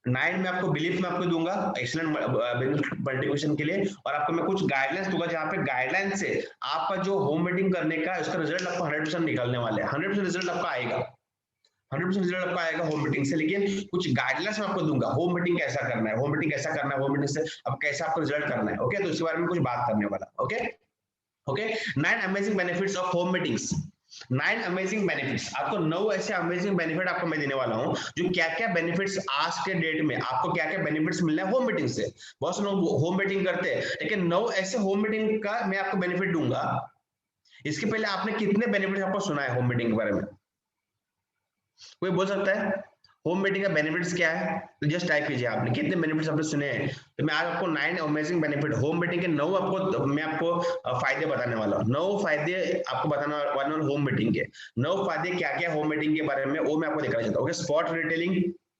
9 में आपको बिलीफ में आपको दूंगा एक्सीलेंट बिजनेस मल्टीप्लिकेशन के लिए, और आपको मैं कुछ गाइडलाइंस दूंगा जहां पे गाइडलाइंस से आपका जो होम मीटिंग करने का उसका रिजल्ट आपको 100% निकलने वाले हैं। 100% रिजल्ट आपका आएगा, 100% रिजल्ट आपका आएगा होम मीटिंग से। लेकिन कुछ गाइडलाइंस मैं आपको दूंगा, होम मीटिंग कैसा करना है, होम मीटिंग कैसा करना है, होम मीटिंग से अब कैसे आपको रिजल्ट करना है। ओके, तो इसके बारे में कुछ बात करने वाला। Okay okay, 9 amazing benefits of home meetings. 9 amazing benefits, आपको 9 ऐसे अमेजिंग बेनिफिट आपको मैं देने वाला हूं, जो क्या क्या बेनिफिट्स आज के डेट में आपको क्या क्या बेनिफिट्स मिल रहे हैं होम मीटिंग से। बहुत से लोग होम मीटिंग करते हैं, लेकिन 9 ऐसे होम मीटिंग का मैं आपको बेनिफिट दूंगा। इसके पहले आपने कितने बेनिफिट आपको सुना है होम मीटिंग के बारे में? कोई बोल सकता है होम मीटिंग का बेनिफिट्स क्या है? तो जस्ट टाइप कीजिए आपने कितने बेनिफिट्स आपने सुने हैं। तो मैं आज आपको 9 अमेजिंग बेनिफिट होम मीटिंग के 9 आपको मैं आपको फायदे बताने वाला हूँ। 9 फायदे आपको बताने वाला हूँ होम मीटिंग के। 9 फायदे क्या क्या होम मीटिंग के बारे में वो मैं आपको दिखाना चाहता हूँ। ओके, स्पॉट रिटेलिंग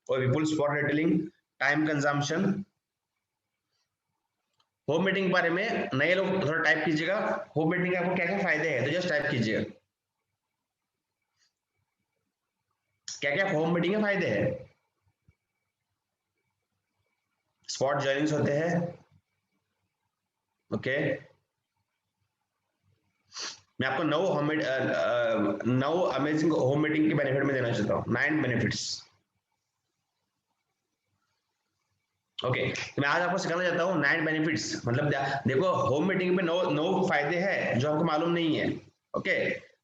और Vipul spot retailing, time consumption. Home meeting के बारे में नए लोग थोड़ा टाइप कीजिएगा, होम मीटिंग के आपको क्या क्या फायदे हैं, तो जस्ट टाइप कीजिएगा क्या क्या होम मीटिंग के फायदे हैं। स्पॉट जॉइनिंग्स होते हैं। ओके, मैं आपको 9 अमेजिंग होम मीटिंग के बेनिफिट में देना चाहता हूँ, 9 बेनिफिट्स। ओके तो मैं आज आपको सिखाना चाहता हूँ 9 बेनिफिट्स, मतलब देखो होम मीटिंग पे 9 फायदे हैं जो आपको मालूम नहीं है। Okay,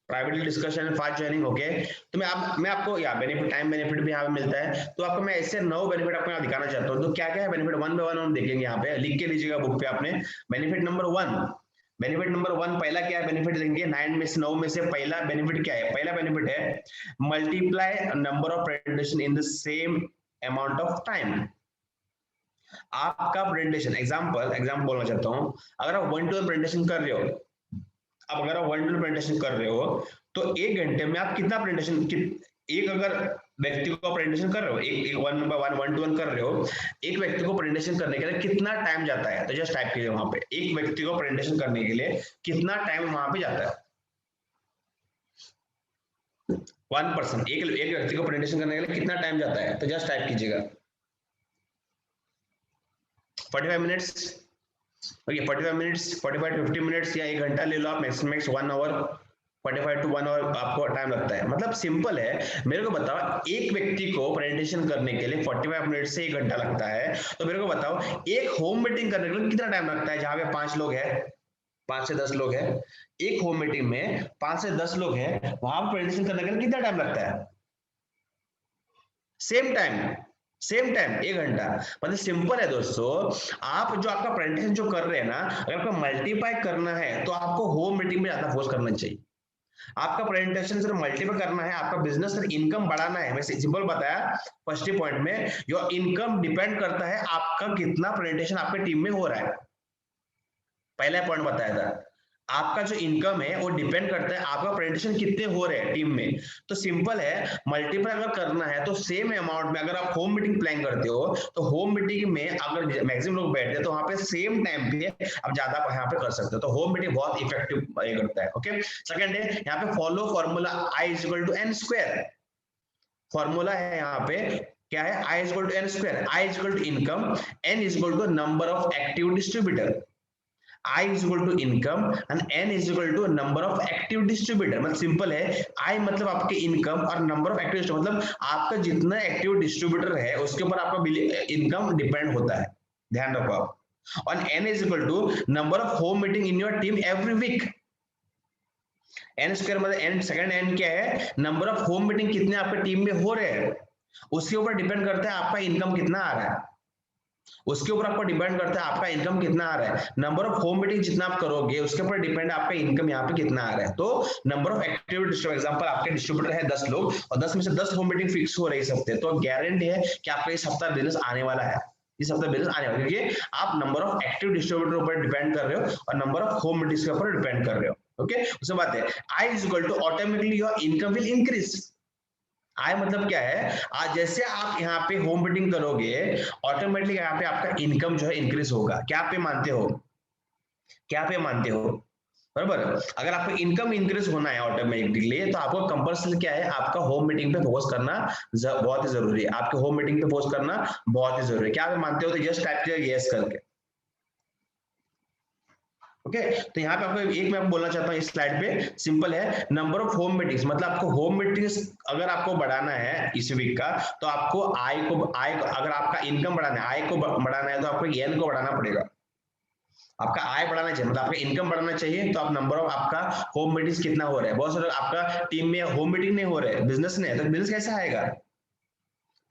privately discussion, fast joining. Okay, तो मैं आपको या बेनिफिट, टाइम बेनिफिट भी यहाँ पे मिलता है, तो आपको मैं ऐसे 9 बेनिफिट आपको यहाँ दिखाना चाहता हूँ। तो क्या क्या है बेनिफिट, वन बाय वन हम देखेंगे। यहाँ पे लिख के लीजिएगा बुक पे आपने। बेनिफिट नंबर 1, बेनिफिट नंबर 1 पहला क्या है बेनिफिट देंगे, 9 में से पहला बेनिफिट क्या है? पहला बेनिफिट है multiply number of presentation in the same amount of time. आपका प्रेजेंटेशन, एग्जाम्पल बोलना चाहता हूँ, अगर आप 1 to 1 प्रेजेंटेशन कर रहे हो, अब अगर आप 1 to 1 प्रेजेंटेशन कर रहे हो तो 1 घंटे में आप कितना प्रेजेंटेशन, एक अगर व्यक्ति को प्रेजेंटेशन कर रहे हो, एक 1 to 1 कर रहे हो, एक व्यक्ति को प्रेजेंटेशन करने के लिए कितना टाइम जाता है? तो जस्ट टाइप कीजिए वहां पे, एक व्यक्ति को प्रेजेंटेशन करने के लिए कितना टाइम वहां पे जाता है? 1 पर्सन, एक व्यक्ति को प्रेजेंटेशन करने के लिए कितना टाइम जाता है? तो जस्ट टाइप कीजिएगा 45 minutes. Okay, 45 minutes, 45 to 50 minutes या 1 घंटा ले लो आप, मैक्स 1 आवर, 45 to 1 आवर आपको टाइम लगता है। मतलब सिंपल है, मेरे को बताओ एक व्यक्ति को प्रेजेंटेशन करने के लिए 45 मिनट से 1 घंटा लगता है, तो मेरे को बताओ एक होम मीटिंग करने के लिए कितना टाइम लगता है? जहां पे 5 लोग हैं, 5 से 10 लोग हैं, एक होम मीटिंग में 5 से 10 लोग हैं, वहां प्रेजेंटेशन करने के लिए कितना टाइम लगता है? सेम टाइम, 1 घंटा। मतलब सिंपल है दोस्तों, आप जो आपका प्रेजेंटेशन जो कर रहे हैं ना, अगर आपको मल्टीप्लाई करना है तो आपको होम मीटिंग में ज्यादा फोकस करना चाहिए। आपका प्रेजेंटेशन सिर्फ मल्टीप्लाई करना है, आपका बिजनेस सिर्फ इनकम बढ़ाना है। मैं सिंपल बताया फर्स्ट ही पॉइंट में, योर इनकम डिपेंड करता है आपका कितना प्रेजेंटेशन आपके टीम में हो रहा है। पहला पॉइंट बताया था, आपका जो इनकम है वो डिपेंड करता है आपका प्रेजेंटेशन कितने हो रहे हैं टीम में। तो सिंपल है, मल्टीप्लाई अगर करना है तो सेम अमाउंट में, अगर आप होम मीटिंग प्लान करते हो तो होम मीटिंग में अगर मैक्सिमम लोग बैठते हैं तो वहां पे सेम टाइम पे आप ज्यादा यहाँ पे कर सकते हो। तो होम मीटिंग बहुत इफेक्टिव करता है। ओके, सेकंड है यहाँ पे follow formula I is equal to N square. Formula है यहाँ पे क्या है? I is equal to N square. I is equal to income, N is equal to number of active distributor. I is equal to income and N is equal to number of active distributor। मतलब simple है, I मतलब आपके income और number of active distributor, मतलब आपका जितना active distributor है उसके ऊपर आपका इनकम डिपेंड होता है, ध्यान रखो आप। और N is equal to number of home meeting in your team every week। N square मतलब N, सेकंड N क्या है? नंबर ऑफ होम मीटिंग कितने आपके टीम में हो रहे हैं, उसके ऊपर डिपेंड करता है आपका इनकम कितना आ रहा है। उसके ऊपर आपको डिपेंड करता है आपका इनकम कितना आ रहा है। नंबर ऑफ होम मीटिंग जितना आप करोगे उसके ऊपर डिपेंड है आपका इनकम यहाँ पे कितना आ रहा है। तो number of active distributor, example आपके डिस्ट्रीब्यूटर है 10 लोग और 10 में से 10 होम मीटिंग फिक्स हो रही इस हफ्ते, तो गारंटी है कि आपका इस हफ्ता बिजनेस आने वाला है, इस हफ्ते बिजनेस आने वाला है, क्योंकि आप नंबर ऑफ एक्टिव डिस्ट्रीब्यूटर ऊपर डिपेंड कर रहे हो और नंबर ऑफ होम मीटिंग्स के ऊपर डिपेंड कर रहे हो। ओके, उसके बाद है I is equal to automatically your income will increase. आय मतलब क्या है? आज जैसे आप यहाँ पे होम मीटिंग करोगे ऑटोमेटिकली यहाँ पे आपका इनकम जो है इंक्रीज होगा। क्या पे मानते हो? क्या पे मानते हो? बराबर, अगर आपको इनकम इंक्रीज होना है ऑटोमेटिकली तो आपको कंपल्सरी क्या है? आपका होम मीटिंग पे फोकस करना बहुत ही जरूरी है। आपके होम मीटिंग पे फोकस करना बहुत ही जरूरी है। क्या पे मानते हो? तो जस्ट टाइप कीजिए यस करके। ओके, तो यहाँ पे आपको एक मैं आपको बोलना चाहता हूँ इस स्लाइड पे, सिंपल है, नंबर ऑफ होम मीटिंग्स, मतलब आपको होम मीटिंग्स अगर आपको बढ़ाना है इस वीक का तो आपको आय को अगर आपका इनकम बढ़ाना है, आय को बढ़ाना है तो आपको एन को बढ़ाना पड़ेगा। आपका आय बढ़ाना चाहिए, मतलब आपका इनकम बढ़ाना चाहिए, तो आप नंबर ऑफ आपका होम मीटिंग्स कितना हो रहा है। बहुत सारे आपका टीम में होम मीटिंग नहीं हो रहे, बिजनेस नहीं है, तो बिजनेस कैसे आएगा?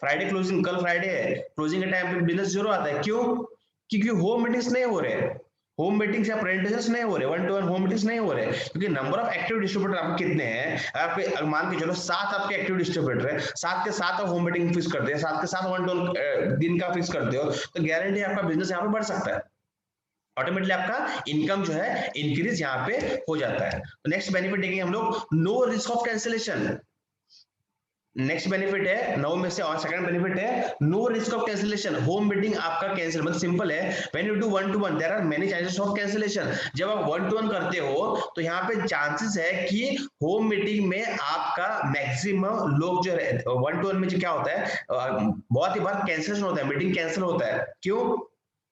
फ्राइडे क्लोजिंग, कल फ्राइडे है, क्लोजिंग के टाइम पे बिजनेस जीरो आता है। क्यों? क्योंकि होम मीटिंग्स नहीं हो रहे, होम मीटिंग्स या प्रेजेंटेशंस नहीं हो रहे, 1 to 1 होम मीटिंग्स नहीं हो रहे, क्योंकि नंबर ऑफ एक्टिव डिस्ट्रीब्यूटर आपके कितने हैं? आपके मान के चलो 7 आपके एक्टिव डिस्ट्रीब्यूटर है, 7 के 7 आप होम मीटिंग फिक्स करते हैं, 7 के 7 1 to 1 दिन का फिक्स करते हो, तो गारंटी आपका बिजनेस यहाँ पे बढ़ सकता है। ऑटोमेटिकली आपका इनकम जो है इंक्रीज यहाँ पे हो जाता है। तो नेक्स्ट बेनिफिट देखेंगे हम लोग, no risk of cancellation. Next benefit है 9 में से, और सेकंड बेनिफिट है no risk of cancellation. Home meeting आपका कैंसिल, मतलब सिंपल है, when you do 1 to 1 there are many chances of cancellation. जब आप 1 to 1 करते हो तो यहाँ पे चांसेस है कि होम मीटिंग में आपका मैक्सिमम लोग जो 1 to 1 में जो क्या होता है, बहुत ही बार कैंसिलेशन होता है, मीटिंग कैंसिल होता है। क्यों?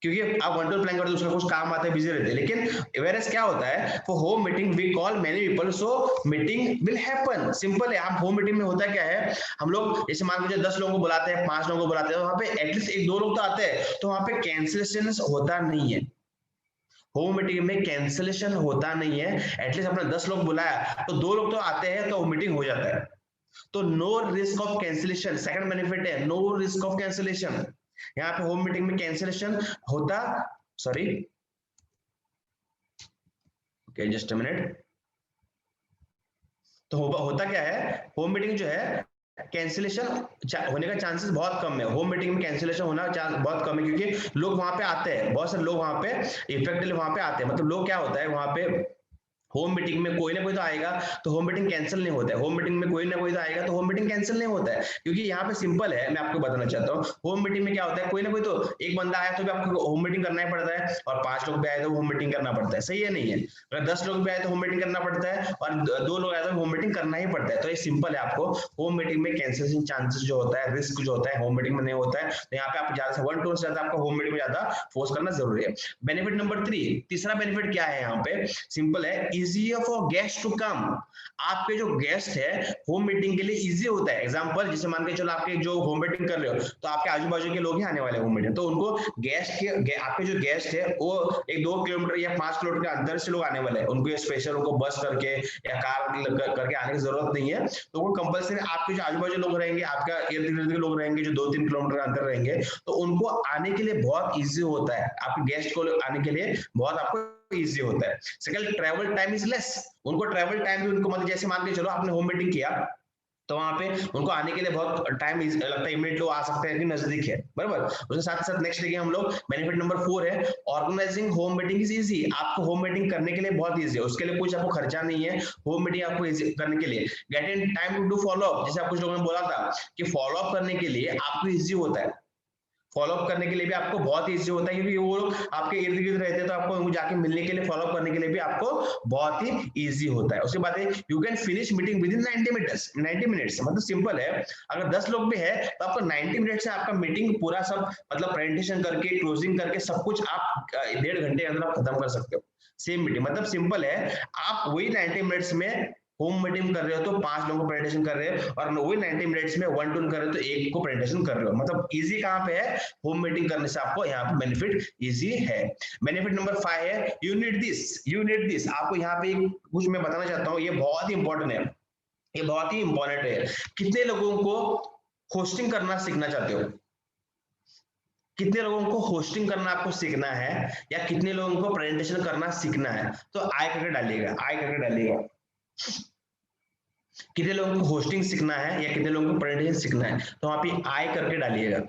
क्योंकि आप 1 to प्लान करते हो, उसका कुछ काम आता है, बिजी रहते हैं। लेकिन वेरएस क्या होता है, for home meeting we call many people, so meeting will happen. Simple है। आप होम मीटिंग में होता क्या है, हम लोग जैसे मान लीजिए 10 लोगों को बुलाते हैं, 5 लोगों को बुलाते हैं, वहां पे एटलीस्ट 1-2 लोग तो आते हैं, तो वहां पे कैंसिलेशन होता नहीं है। होम मीटिंग में कैंसिलेशन होता नहीं है। एटलीस्ट आपने 10 लोग बुलाया तो 2 लोग तो आते हैं, तो मीटिंग हो जाता है। तो no risk of cancellation, second benefit है, नो रिस्क ऑफ कैंसिलेशन। यहाँ पे होम मीटिंग में कैंसिलेशन होता, sorry, okay just a minute. तो होता क्या है, होम मीटिंग जो है कैंसिलेशन होने का चांसेस बहुत कम है। होम मीटिंग में कैंसिलेशन होना बहुत कम है, क्योंकि लोग वहां पे आते हैं, बहुत सारे लोग वहां पे इफेक्टिवली वहां पे आते हैं। मतलब लोग क्या होता है वहां पे, होम मीटिंग में कोई ना कोई तो आएगा, तो होम मीटिंग कैंसिल नहीं होता है। होम मीटिंग में कोई ना कोई तो आएगा, तो होम मीटिंग कैंसिल नहीं होता है, क्योंकि यहाँ पे सिंपल है। मैं आपको बताना चाहता हूँ, होम मीटिंग में क्या होता है, कोई ना कोई तो, एक बंदा आया तो भी आपको होम मीटिंग करना ही पड़ता है, और 5 लोग भी आए तो होम मीटिंग करना पड़ता है, सही है नहीं है? अगर 10 लोग भी आए तो होम मीटिंग करना पड़ता है, और 2 लोग आए तो होम मीटिंग करना ही पड़ता है। तो ये सिंपल है। आपको होम मीटिंग में कैंसिलेशन चांसेस जो होता है, रिस्क जो होता है, होम मीटिंग में नहीं होता है। तो यहाँ पे आप ज्यादा से 1 to ज्यादा आपको होम मीटिंग में ज्यादा फोर्स करना जरूरी है। बेनिफिट नंबर 3, तीसरा बेनिफिट क्या है यहाँ पे, सिंपल है, easier for guest to come. आपके जो गेस्ट है होम मीटिंग के लिए इजी होता है। एग्जांपल जैसे मान के चलो, आपके जो होम मीटिंग कर रहे हो, तो आपके आजू बाजू के लोग ही आने वाले होम मीटिंग, तो उनको गेस्ट के आपके जो गेस्ट है वो 1-2 किलोमीटर या 5 किलोमीटर के अंतर से लोग आने वाले हैं, उनको स्पेशल उनको बस करके या कार करके आने की जरूरत नहीं है। तो वो कंपल्सरी आपके जो आजू बाजू लोग रहेंगे, आपका इर्द गिर्द के लोग रहेंगे जो 2-3 किलोमीटर अंतर रहेंगे, तो उनको आने के लिए बहुत ईजी होता है। आपके गेस्ट को आने के लिए बहुत आपको इजी होता है। Second, travel time is less. उनको ट्रैवल टाइम भी उनको, मतलब जैसे मान के चलो आपने होम मीटिंग किया, तो वहां पे उनको आने के लिए बहुत टाइम लगता है, इमीडिएट लोग आ सकते हैं कि नजदीक है, बराबर। उसके साथ साथ नेक्स्ट देखिए हम लोग, बेनिफिट नंबर 4 है, organizing home meeting is easy. आपको होम मीटिंग करने के लिए बहुत इजी है, उसके लिए कुछ आपको खर्चा नहीं है। होम मीटिंग आपको इजी करने के लिए, get in time to do follow up, जैसे आप कुछ लोगों ने बोला था कि फॉलो अप करने के लिए आपको इजी होता है। फॉलो अप करने के लिए भी आपको बहुत इजी होता है, क्योंकि वो लोग आपके इर्द गिर्द रहते हैं, तो आपको उनको जाके मिलने के लिए, फॉलो अप करने के लिए भी आपको बहुत ही इजी होता है। उसके बाद you can finish meeting with in 90 minutes. मतलब सिंपल है, अगर 10 लोग भी है तो आपको 90 मिनट से आपका मीटिंग पूरा सब, मतलब प्रेजेंटेशन करके, क्लोजिंग करके, सब कुछ आप 1.5 घंटे के अंदर आप खत्म कर सकते हो। सेम मीटिंग, मतलब सिंपल है, आप वही 90 मिनट्स में होम मीटिंग कर रहे हो तो 5 लोगों को प्रेजेंटेशन कर रहे हो, और वही 90 मिनट्स में 1 टू कर रहे हो तो एक को प्रेजेंटेशन कर रहे हो। मतलब इजी कहाँ पे है, होम मीटिंग करने से आपको यहाँ पे बेनिफिट इजी है। बेनिफिट नंबर 5 है, यू नीड दिस। आपको यहाँ पे कुछ मैं बताना चाहता हूँ, ये बहुत ही इंपॉर्टेंट है, ये बहुत ही इंपॉर्टेंट है। कितने लोगों को होस्टिंग करना सीखना चाहते हो? कितने लोगों को होस्टिंग करना आपको सीखना है, या कितने लोगों को प्रेजेंटेशन करना सीखना है? तो आई करके डालिएगा, आई करके डालिएगा। कितने लोगों को होस्टिंग सीखना है या कितने लोगों को प्रेजेंटेशन सीखना है, तो वहां पे आई करके डालिएगा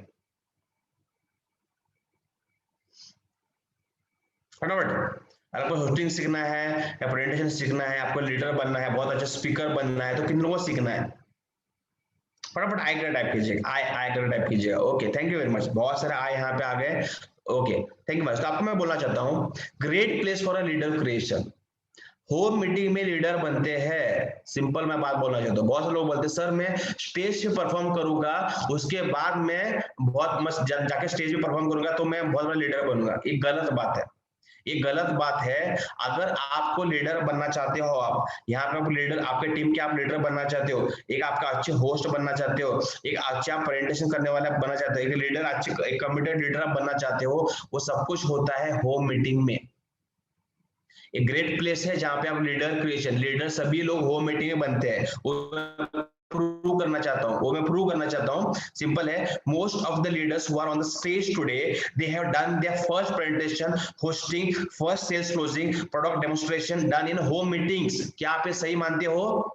फटाफट। अगर आपको होस्टिंग सीखना है या प्रेजेंटेशन सीखना है, आपको लीडर बनना है, बहुत अच्छा स्पीकर बनना है, तो कितने लोगों को सीखना है? फटाफट आई कर टाइप कीजिएगा, आई आई कर टाइप कीजिएगा। Okay, thank you very much, बहुत सारे आई यहाँ पे आ गए। Okay, thank you much. तो आपको मैं बोलना चाहता हूँ, great place for a leader creation. Home meeting में लीडर बनते हैं। सिंपल मैं बात बोलना चाहता हूँ, बहुत से लोग बोलते हैं सर मैं स्टेज पे परफॉर्म करूंगा, उसके बाद मैं बहुत मस्त जाके स्टेज पे परफॉर्म करूंगा तो मैं बहुत बड़ा लीडर बनूंगा। ये गलत बात है, ये गलत बात है। अगर आपको लीडर बनना चाहते हो, आप यहाँ पे आप लीडर, आपके टीम के आप लीडर बनना चाहते हो, एक आपका अच्छे होस्ट बनना चाहते हो, एक अच्छा प्रेजेंटेशन करने वाला बनना चाहते हो, एक लीडर अच्छे, एक कमिटेड लीडर आप बनना चाहते हो, वो सब कुछ होता है होम मीटिंग में। एक ग्रेट प्लेस है जहां पे आप लीडर क्रिएशन, लीडर सभी लोग होम मीटिंग में बनते हैं। वो प्रूव करना चाहता हूं, वो मैं प्रूव करना चाहता हूं। सिंपल है, most of the leaders who are on the stage today, they have done their first presentation, hosting, first sales closing, product demonstration done in home meetings. क्या आप ये सही मानते हो?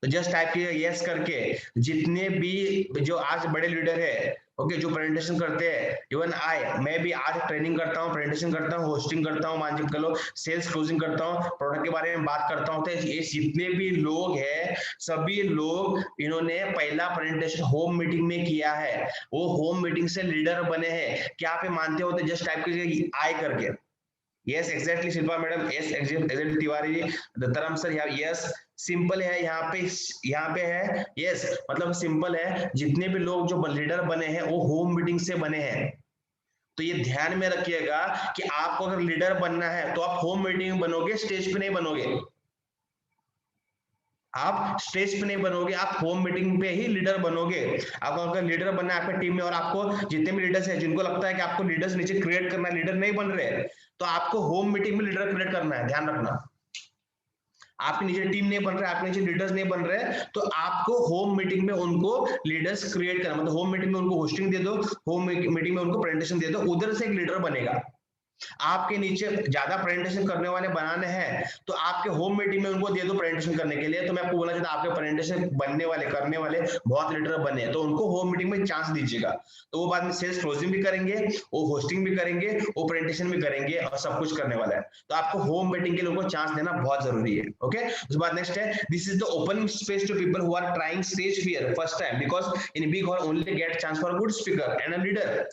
तो जस्ट टाइप कीजिए यस करके। जितने भी जो आज बड़े लीडर है, ओके, जो प्रेजेंटेशन करते हैं, इवन आई, मैं भी आज ट्रेनिंग करता हूँ, प्रेजेंटेशन करता हूँ, होस्टिंग करता हूँ, मान के लो सेल्स क्लोजिंग करता हूँ, प्रोडक्ट के बारे में बात करता हूँ, तो ये जितने भी लोग हैं, सभी लोग इन्होंने पहला प्रेजेंटेशन होम मीटिंग में किया है, वो होम मीटिंग से लीडर बने हैं। क्या आप मानते हो? तो जस्ट टाइप कीजिए आई करके। Yes exactly Shilpa madam, yes exactly Tiwari ji, Dattaram sir, yes simple है यहाँ पे है यस। मतलब सिंपल है, जितने भी लोग जो लीडर बने हैं वो होम मीटिंग से बने हैं। तो ये ध्यान में रखिएगा कि आपको अगर लीडर बनना है तो आप होम मीटिंग में बनोगे, स्टेज पे नहीं बनोगे। आप स्टेज पे नहीं बनोगे, आप होम मीटिंग पे ही लीडर बनोगे। आपको अगर लीडर बनना है आपकी टीम में, और आपको जितने भी लीडर्स हैं जिनको लगता है कि आपको लीडर्स नीचे क्रिएट करना है, लीडर नहीं बन रहे, तो आपको होम मीटिंग में लीडर क्रिएट करना है। ध्यान रखना, आपके नीचे टीम नहीं बन रहा है, आपके नीचे लीडर्स नहीं बन रहे, तो आपको होम मीटिंग में उनको लीडर्स क्रिएट करना, मतलब होम मीटिंग में उनको होस्टिंग दे दो, होम मीटिंग में उनको प्रेजेंटेशन दे दो, उधर से एक लीडर बनेगा। आपके नीचे ज्यादा प्रेजेंटेशन करने वाले बनाने हैं तो आपके होम मीटिंग में उनको दे दो प्रेजेंटेशन करने के लिए। तो मैं आपको बोलना चाहता हूं, आपके प्रेजेंटेशन बनने वाले करने वाले बहुत लीडर बने, तो उनको होम मीटिंग में चांस दीजिएगा। तो वो बाद में सेल्स क्लोजिंग भी करेंगे, वो होस्टिंग भी करेंगे, वो प्रेजेंटेशन भी करेंगे, और सब कुछ करने वाला है। तो आपको होम मीटिंग के लिए उनको चांस देना बहुत जरूरी है। ओके, उसके बाद नेक्स्ट है, this is the opening space to people who are trying stage fear first time, because in big hall only get chance for good speaker and a leader.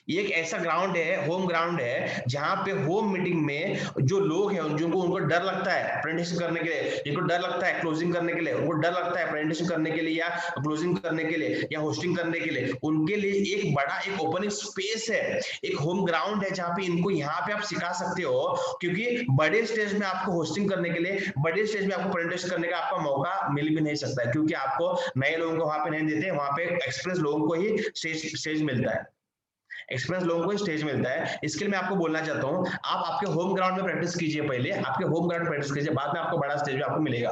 ये एक ऐसा ग्राउंड है, होम ग्राउंड है, जहां पे home meeting में जो लोग हैं जिनको उनको डर लगता है प्रेजेंटेशन करने के लिए, जिनको डर लगता है क्लोजिंग करने के लिए, उनको डर लगता है प्रेजेंटेशन करने के लिए या क्लोजिंग करने के लिए या होस्टिंग करने के लिए, उनके लिए एक बड़ा एक ओपनिंग स्पेस है, एक होम ग्राउंड है, जहां पे इनको यहाँ पे आप सिखा सकते हो। क्योंकि बड़े स्टेज में आपको होस्टिंग करने के लिए, बड़े स्टेज में आपको प्रेजेंटेशन करने का आपका मौका मिल भी नहीं सकता है, क्योंकि आपको नए लोगों को वहां पे नहीं देते, वहां पे एक्सपीरियंस लोगों को ही स्टेज मिलता है, एक्सपीरियंस लोगों को स्टेज मिलता है। इसके लिए मैं आपको बोलना चाहता हूं, आप आपके होम ग्राउंड में प्रैक्टिस कीजिए, पहले आपके होम ग्राउंड में प्रैक्टिस कीजिए, बाद में आपको बड़ा स्टेज में आपको मिलेगा,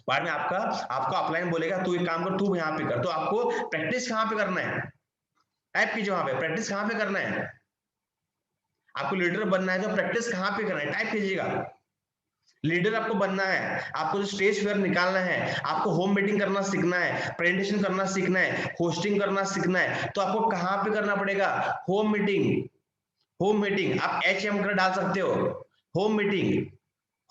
बाद में आपका आपको अपलाइन बोलेगा तू एक काम कर, तू यहाँ पे कर। तो आपको प्रैक्टिस कहाँ पे करना है, टाइप कीजिए वहां पे, प्रैक्टिस कहाँ पे करना है। आपको लीडर बनना है तो प्रैक्टिस कहाँ पे करना है, टाइप कीजिएगा। लीडर आपको बनना है, आपको जो स्टेज फेयर निकालना है, आपको होम मीटिंग करना सीखना है, प्रेजेंटेशन करना सीखना है, होस्टिंग करना सीखना है, तो आपको कहां पे करना पड़ेगा, होम मीटिंग। होम मीटिंग आप HM कर डाल सकते हो, होम मीटिंग,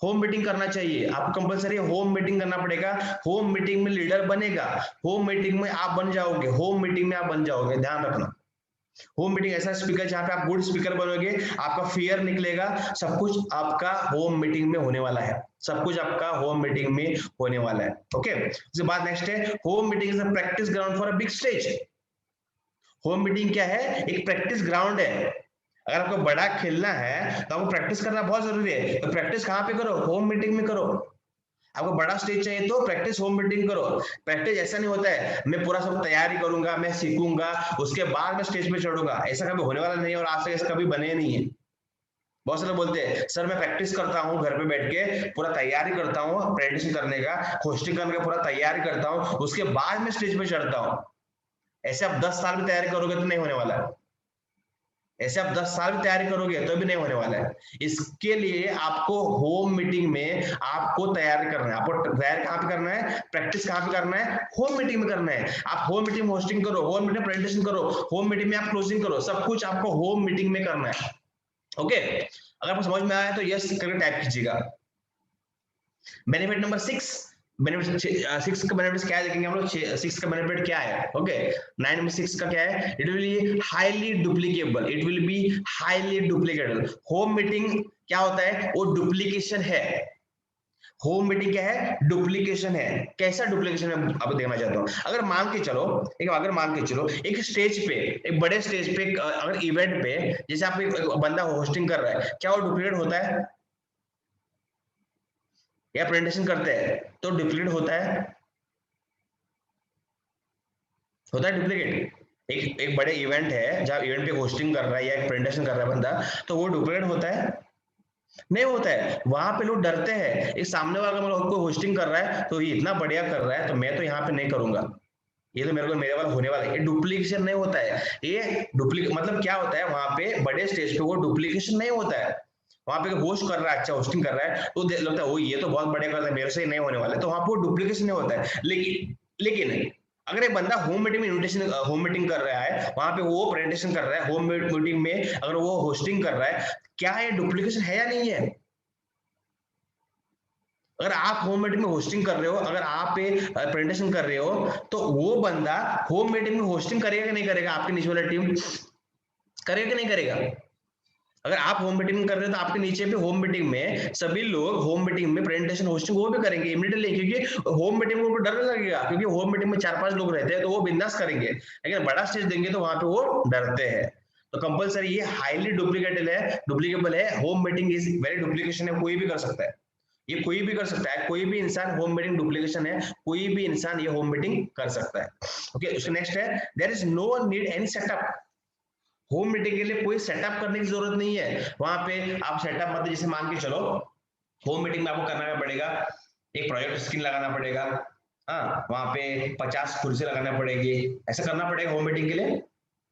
होम मीटिंग करना चाहिए आपको, कंपलसरी होम मीटिंग करना पड़ेगा। होम मीटिंग में लीडर बनेगा, होम मीटिंग में आप बन जाओगे, होम मीटिंग में आप बन जाओगे। ध्यान रखना, होम मीटिंग ऐसा स्पीकर जहां पे आप गुड स्पीकर बनोगे, आपका फियर निकलेगा, सब कुछ आपका होम मीटिंग में होने वाला है, सब कुछ आपका होम मीटिंग में होने वाला है। ओके, उसके बाद नेक्स्ट है, home meeting is a practice ground for a big stage. Home meeting क्या है, एक प्रैक्टिस ग्राउंड है। अगर आपको बड़ा खेलना है तो आपको प्रैक्टिस करना बहुत जरूरी है, तो प्रैक्टिस कहां पे करो, होम मीटिंग में करो। आपको बड़ा स्टेज चाहिए तो प्रैक्टिस होम मीटिंग करो। प्रैक्टिस ऐसा नहीं होता है मैं पूरा सब तैयारी करूंगा, मैं सीखूंगा, उसके बाद मैं स्टेज पे चढ़ूंगा, ऐसा कभी होने वाला नहीं है, और आज तक ऐसा कभी बने नहीं है। बहुत सारे बोलते हैं सर मैं प्रैक्टिस करता हूँ घर पे बैठ के, पूरा तैयारी करता हूँ प्रेजेंटेशन करने का, होस्टिंग करने का पूरा तैयारी करता हूँ, उसके बाद मैं स्टेज पे चढ़ता हूँ। ऐसे आप 10 साल भी तैयारी करोगे तो नहीं होने वाला है, ऐसे आप 10 साल भी तैयारी करोगे तो भी नहीं होने वाला है। इसके लिए आपको होम मीटिंग में आपको तैयारी करना है। आपको तैयारी कहाँ पे करना है, प्रैक्टिस कहाँ पे करना है, होम मीटिंग में करना है। आप होम मीटिंग में होस्टिंग करो, होम मीटिंग में प्रेजेंटेशन करो, होम मीटिंग में आप क्लोजिंग करो, सब कुछ आपको होम मीटिंग में करना है। ओके, अगर आपको समझ में आया तो यस करके टाइप कीजिएगा। बेनिफिट नंबर 6, बेनिफिट 6 का बेनिफिट क्या है देखेंगे हम लोग। 6 का बेनिफिट क्या है, ओके 9 में 6 का क्या है, it will be highly duplicable, it will be highly duplicable. Home meeting क्या होता है, वो डुप्लीकेशन है। होम मीटिंग क्या है, डुप्लीकेशन है। कैसा डुप्लीकेशन है अब देखना चाहता हूं। अगर मान के चलो, अगर मान के चलो एक स्टेज पे, एक बड़े स्टेज पे, अगर इवेंट पे जैसे आप एक बंदा होस्टिंग कर रहा है, क्या वो डुप्लीकेट होता है, या प्रेजेंटेशन करते हैं तो डुप्लीकेट होता है डुप्लीकेट। एक बड़े इवेंट है जहां इवेंट पे होस्टिंग कर रहा है या एक प्रेजेंटेशन कर रहा है बंदा, तो वो डुप्लीकेट होता है, नहीं होता है। वहां पे लोग डरते हैं, एक सामने वाला अगर कोई होस्टिंग कर रहा है तो ये इतना बढ़िया कर रहा है तो मैं तो यहाँ पे नहीं करूंगा, ये तो मेरे वाला होने वाला है। ये डुप्लीकेशन नहीं होता है, ये डुप्लीकेट मतलब क्या होता है, वहां पे बड़े स्टेज पे वो डुप्लीकेशन नहीं होता है। वहां पे होस्ट कर रहा है, अच्छा होस्टिंग कर रहा है तो लगता है वो ये तो बहुत बढ़िया करता है, मेरे से ही नहीं होने वाला है, तो वहां पे वो डुप्लीकेशन नहीं होता है। लेकिन अगर एक बंदा होम मीटिंग में इन्विटेशन होम मीटिंग कर रहा है, वहां पे वो प्रेजेंटेशन कर रहा है, होम मीटिंग में अगर वो होस्टिंग कर रहा है, क्या ये डुप्लीकेशन है या नहीं है। अगर आप होम मीटिंग में होस्टिंग कर रहे हो, अगर आप प्रेजेंटेशन कर रहे हो, तो वो बंदा होम मीटिंग में होस्टिंग करेगा कि नहीं करेगा, आपके नीचे वाला टीम करेगा कि नहीं करेगा। अगर आप होम मीटिंग कर रहे हो तो आपके नीचे पे होम मीटिंग में सभी लोग होम मीटिंग में प्रेजेंटेशन होस्टिंग वो भी करेंगे इमीडिएटली, क्योंकि होम मीटिंग में उनको डर नहीं लगेगा, क्योंकि होम मीटिंग में 4-5 लोग रहते हैं तो वो बिंदास करेंगे। लेकिन बड़ा स्टेज देंगे तो वहां पे वो डरते हैं। तो कंपलसरी ये हाईली डुप्लीकेबल है। Home meeting is very duplication है, कोई भी कर सकता है, ये कोई भी कर सकता है, कोई भी इंसान होम मीटिंग डुप्लीकेशन है, कोई भी इंसान ये होम मीटिंग कर सकता है। ओके, उसके नेक्स्ट है there is no need any setup. Home meeting के लिए कोई सेटअप करने की जरूरत नहीं है। वहां पे आप सेटअप मतलब जैसे मान के चलो होम मीटिंग में आपको करना पड़ेगा, एक प्रोजेक्ट स्क्रीन लगाना पड़ेगा, हाँ वहां पे 50 कुर्सी लगाना पड़ेगी, ऐसा करना पड़ेगा होम मीटिंग के लिए,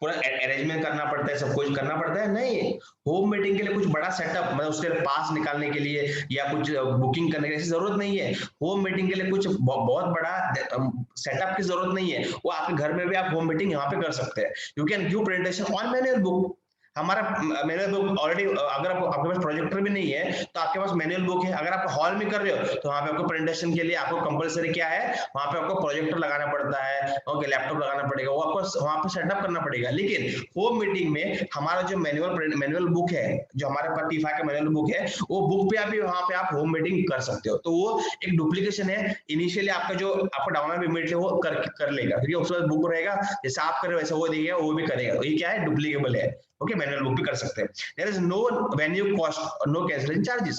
पूरा अरेंजमेंट करना पड़ता है, सब कुछ करना पड़ता है, नहीं। होम मीटिंग के लिए कुछ बड़ा सेटअप मतलब उसके पास निकालने के लिए या कुछ बुकिंग करने की ऐसी जरूरत नहीं है। होम मीटिंग के लिए कुछ बहुत बड़ा सेटअप की जरूरत नहीं है, वो आपके घर में भी आप होम मीटिंग यहाँ पे कर सकते हैं। You can give presentation on manual book. हमारा मैनुअल बुक ऑलरेडी, अगर आपके पास प्रोजेक्टर भी नहीं है तो आपके पास मैनुअल बुक है। अगर आप हॉल में कर रहे हो तो वहां पे आपको प्रेजेंटेशन के लिए आपको कंपलसरी क्या है, वहां पे आपको प्रोजेक्टर लगाना पड़ता है, ओके, लैपटॉप लगाना पड़ेगा, वो आपको वहां पे सेटअप करना पड़ेगा। लेकिन होम मीटिंग में हमारा जो मैनुअल बुक है, जो हमारे पास T5 का मैनुअल बुक है, वो बुक पे आप वहां पे आप होम मीटिंग कर सकते हो। तो वो एक डुप्लीकेशन है। इनिशियली आपका जो आपको डाउनलोड इमीडिएटली वो कर लेगा, क्योंकि उसके बाद बुक रहेगा, जैसे आप कर रहे हो वैसा वो देगा, वो भी करेगा। तो ये क्या है, डुप्लीकेबल है। ओके, मैनुअल बुक भी कर सकते हैं। There is no venue cost, no cancellation charges.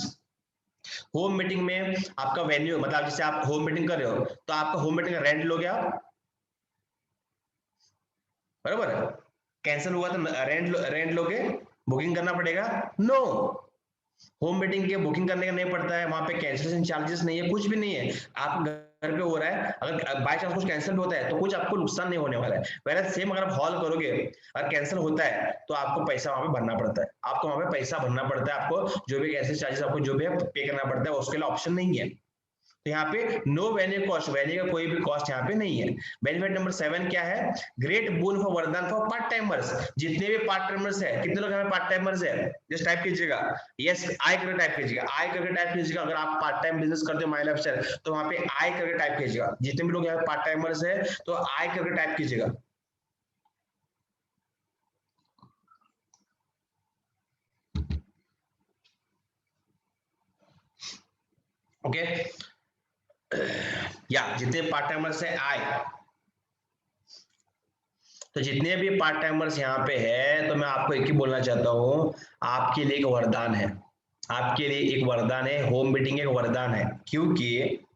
Home meeting में आपका वेन्यू मतलब जैसे आप होम मीटिंग कर रहे हो तो आपका होम मीटिंग का रेंट लोगे आप, बराबर, कैंसिल हुआ तो रेंट लोगे, बुकिंग करना पड़ेगा, नो। होम मीटिंग के बुकिंग करने का नहीं पड़ता है, वहां पे कैंसिलेशन चार्जेस नहीं है, कुछ भी नहीं है। आप घर पे हो रहा है, अगर बाय चांस कुछ कैंसिल होता है तो कुछ आपको नुकसान नहीं होने वाला है। वैसे सेम अगर आप हॉल करोगे, अगर कैंसिल होता है तो आपको पैसा वहां पे भरना पड़ता है, आपको वहां पे पैसा भरना पड़ता है, आपको जो भी कैंसिल चार्जेस आपको जो भी पे करना पड़ता है, उसके लिए ऑप्शन नहीं है। तो यहाँ पे नो वेन्यू कॉस्ट, वेन्यू का कोई भी कॉस्ट यहाँ पे नहीं है। बेनिफिट नंबर 7 क्या है, ग्रेट बून फॉर वरदान फॉर पार्ट टाइमर्स। जितने भी पार्ट टाइमर्स है, कितने लोग हमें पार्ट टाइमर्स है, जस्ट टाइप कीजिएगा, यस आई करके टाइप कीजिएगा, आई करके टाइप कीजिएगा। अगर आप पार्ट टाइम बिजनेस करते हो माई लाइफस्टाइल तो वहां पे आई करके टाइप कीजिएगा। जितने भी लोग यहाँ पार्ट टाइमर्स है तो आई करके टाइप कीजिएगा। ओके, या जितने पार्ट टाइमर्स है आए, तो जितने भी पार्ट टाइमर्स यहाँ पे है तो मैं आपको एक ही बोलना चाहता हूँ, आपके लिए एक वरदान है, आपके लिए एक वरदान है, होम मीटिंग एक वरदान है। क्योंकि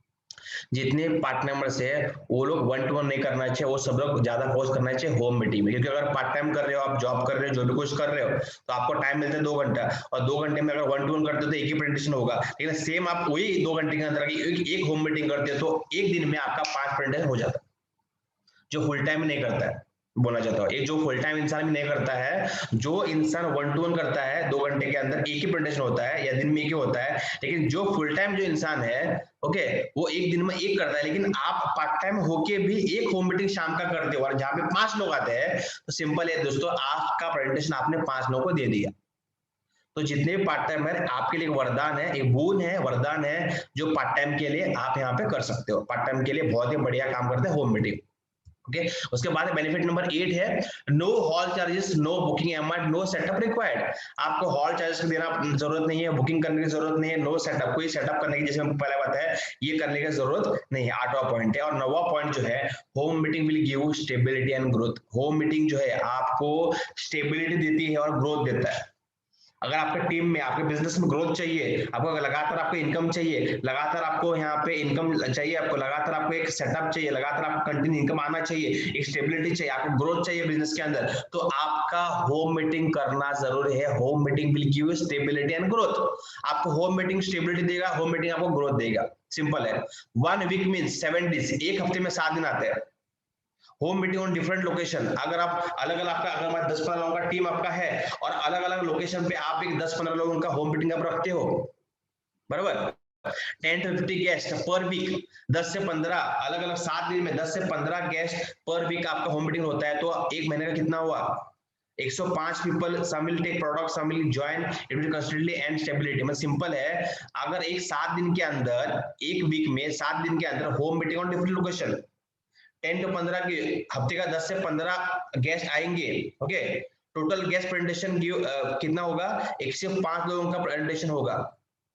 जितने पार्ट टाइमर्स है वो लोग 1-to-1 नहीं करना चाहिए, वो सब लोग ज्यादा फोकस करना चाहिए होम मीटिंग में। क्योंकि अगर पार्ट टाइम कर रहे हो, आप जॉब कर रहे हो, जो भी कुछ कर रहे हो, तो आपको टाइम मिलता है 2 घंटा, और 2 घंटे में अगर 1-to-1 करते हो तो एक ही प्रेजेंटेशन होगा। लेकिन सेम आप वही 2 घंटे के अंदर एक होम मीटिंग करते हो तो एक दिन में आपका 5 प्रेजेंटेशन हो जाता है, जो फुल टाइम नहीं करता है, बोलना चाहता हूँ। एक जो फुल टाइम इंसान भी नहीं करता है, जो इंसान 1-to-1 करता है 2 घंटे के अंदर एक ही प्रेजेंटेशन होता है या दिन में एक ही होता है, लेकिन जो फुल टाइम जो इंसान है, ओके, वो एक दिन में एक करता है। लेकिन आप पार्ट टाइम होके भी एक होम मीटिंग शाम का करते हो और जहां पे 5 लोग आते हैं, तो सिंपल है दोस्तों, आपका प्रेजेंटेशन आपने 5 लोगों को दे दिया। तो जितने भी पार्ट टाइम है आपके लिए एक वरदान है, एक बोन है, वरदान है, जो पार्ट टाइम के लिए आप यहाँ पे कर सकते हो। पार्ट टाइम के लिए बहुत ही बढ़िया काम करते हैं होम मीटिंग। ओके, उसके बाद बेनिफिट नंबर 8 है no hall charges, no booking amount, no setup required. आपको हॉल चार्जेस देना जरूरत नहीं है, बुकिंग करने की जरूरत नहीं है, नो सेटअप, कोई सेटअप करने की, जैसे हम पहले बात है, ये करने की जरूरत नहीं है। 8वां पॉइंट है। और 9वां पॉइंट जो है, home meeting will give stability and growth. Home meeting जो है आपको स्टेबिलिटी देती है और ग्रोथ देता है। अगर आपके टीम में, आपके बिजनेस में ग्रोथ चाहिए, आपको लगातार आपको इनकम चाहिए, लगातार आपको यहाँ पे इनकम चाहिए, आपको लगातार आपको एक सेटअप चाहिए, लगातार आपको कंटिन्यू इनकम आना चाहिए, एक स्टेबिलिटी चाहिए, आपको ग्रोथ चाहिए बिजनेस के अंदर, तो आपका होम मीटिंग करना जरूरी है। Home meeting will give stability and growth. आपको होम मीटिंग स्टेबिलिटी देगा, होम मीटिंग आपको ग्रोथ देगा। सिंपल है। 1 वीक मीन्स 7 डेज, एक हफ्ते में 7 दिन आते हैं। Home meeting on different location, अगर आप अलग अलग आपका, अगर हमारे 10-15 लोगों का टीम आपका है और अलग अलग लोकेशन पे आप एक 10-15 लोगों का होम मीटिंग आप रखते हो, बराबर, 10 to 50 गेस्ट पर वीक, 10 से 15 अलग अलग 7 दिन में 10 से 15 गेस्ट पर वीक आपका होम मीटिंग होता है, तो एक महीने का कितना हुआ, 105 people some will take product, some will join, it will consistently and stability. मतलब सिंपल है, अगर एक 7 दिन के अंदर, एक वीक में 7 दिन के अंदर home meeting on different location, 10 to 15 की हफ्ते का 10 से 15 गेस्ट आएंगे, ओके, टोटल गेस्ट प्रेजेंटेशन कितना होगा, 105 लोगों का प्रेजेंटेशन होगा।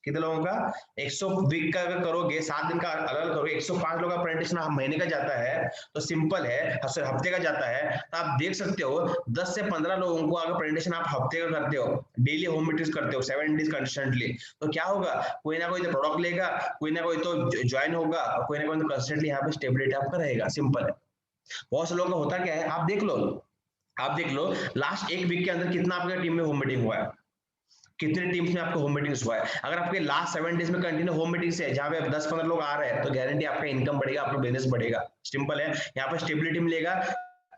कितने लोगों का 100 वीक का अगर करोगे, 7 दिन का अलग अलग करोगे, 105 लोगों का प्रेजेंटेशन महीने का जाता है तो सिंपल है, हफ्ते का जाता है तो आप देख सकते हो 10 से 15 लोगों को अगर प्रेजेंटेशन आप हफ्ते का करते हो, डेली होम मीटिंग्स करते हो 7 डेज कंसिस्टेंटली, तो क्या होगा, कोई ना कोई तो प्रोडक्ट लेगा, कोई ना कोई तो ज्वाइन होगा, कोई ना कोई तो कंसिस्टेंटली यहाँ पे स्टेबिलिटी आपका रहेगा। सिंपल है। बहुत से लोगों का होता क्या है, आप देख लो लास्ट एक वीक के अंदर कितना आपके टीम में होम मीटिंग हुआ है, कितने टीम्स में आपको होम मीटिंग्स हुआ है। अगर आपके लास्ट 7 डेज में कंटिन्यू होम मीटिंग्स है जहां पे 10-15 लोग आ रहे हैं तो गारंटी आपका इनकम बढ़ेगा, आपका बिजनेस बढ़ेगा। सिंपल है। यहाँ पे स्टेबिलिटी मिलेगा,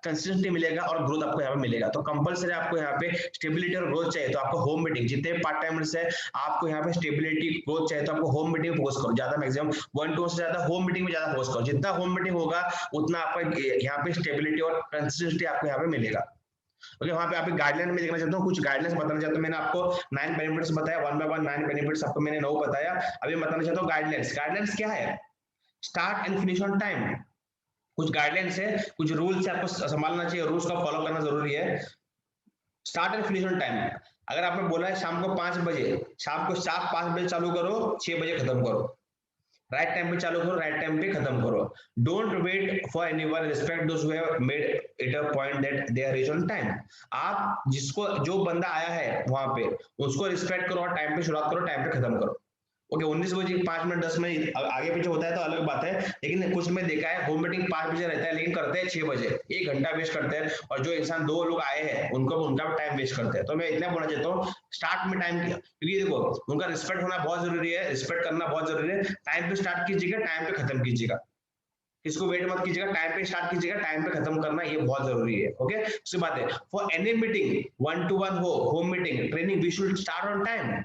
कंसिस्टेंसी मिलेगा और ग्रोथ आपको यहाँ पे मिलेगा। तो कंपलसरी आपको यहाँ पे स्टेबिलिटी और ग्रोथ चाहिए तो आपको होम मीटिंग, जितने पार्ट टाइमर्स है आपको यहाँ पे स्टेबिलिटी ग्रोथ चाहिए तो आपको होम मीटिंग फोकस करो, ज्यादा मैक्सिमम 1-2 से ज्यादा होम मीटिंग में ज्यादा फोकस करो। जितना होम मीटिंग होगा उतना आपका यहाँ पे स्टेबिलिटी और कंसिस्टेंसी आपको यहाँ पे मिलेगा। ओके, वहां पे आप गाइडलाइन में देखना चाहता हूँ, कुछ गाइडलाइंस बताना चाहता हूँ। मैंने आपको 9 बेनिफिट्स बताया, 1 बाय 1 9 बेनिफिट्स आपको मैंने 9 बताया। अभी बताना चाहता हूँ गाइडलाइंस। गाइडलाइंस क्या है? Start and finish on time. कुछ गाइडलाइंस है, कुछ रूल्स है, आपको संभालना चाहिए, रूल्स का फॉलो करना जरूरी है। Start and finish on time. अगर आपने बोला है शाम को 5 बजे, शाम को 7-5 बजे चालू करो, 6 बजे खत्म करो। राइट टाइम पे चालू करो, राइट टाइम पे खत्म करो। Don't wait for anyone, respect those who have made it a point that they are reach on time. आप जिसको, जो बंदा आया है वहां पे, उसको रिस्पेक्ट करो और टाइम पे शुरुआत करो, टाइम पे खत्म करो। ओके, 19 बजे 5 मिनट 10 मिनट आगे पीछे होता है तो अलग बात है, लेकिन कुछ में देखा है होम मीटिंग 5 बजे रहता है लेकिन करते हैं 6 बजे, 1 घंटा वेस्ट करते हैं। और जो इंसान 2 लोग आए हैं उनका भी टाइम वेस्ट करते हैं। तो मैं इतना बोलना चाहता हूँ, स्टार्ट में टाइम, क्योंकि देखो उनका रिस्पेक्ट होना बहुत जरूरी है, रिस्पेक्ट करना बहुत जरूरी है। टाइम पे स्टार्ट कीजिएगा, टाइम पे खत्म कीजिएगा, इसको वेट मत कीजिएगा, टाइम पे स्टार्ट कीजिएगा, टाइम पे खत्म करना ये बहुत जरूरी है। ओके, उसके बात है फॉर एनी मीटिंग, 1-to-1 हो, home meeting, training, we should start on time.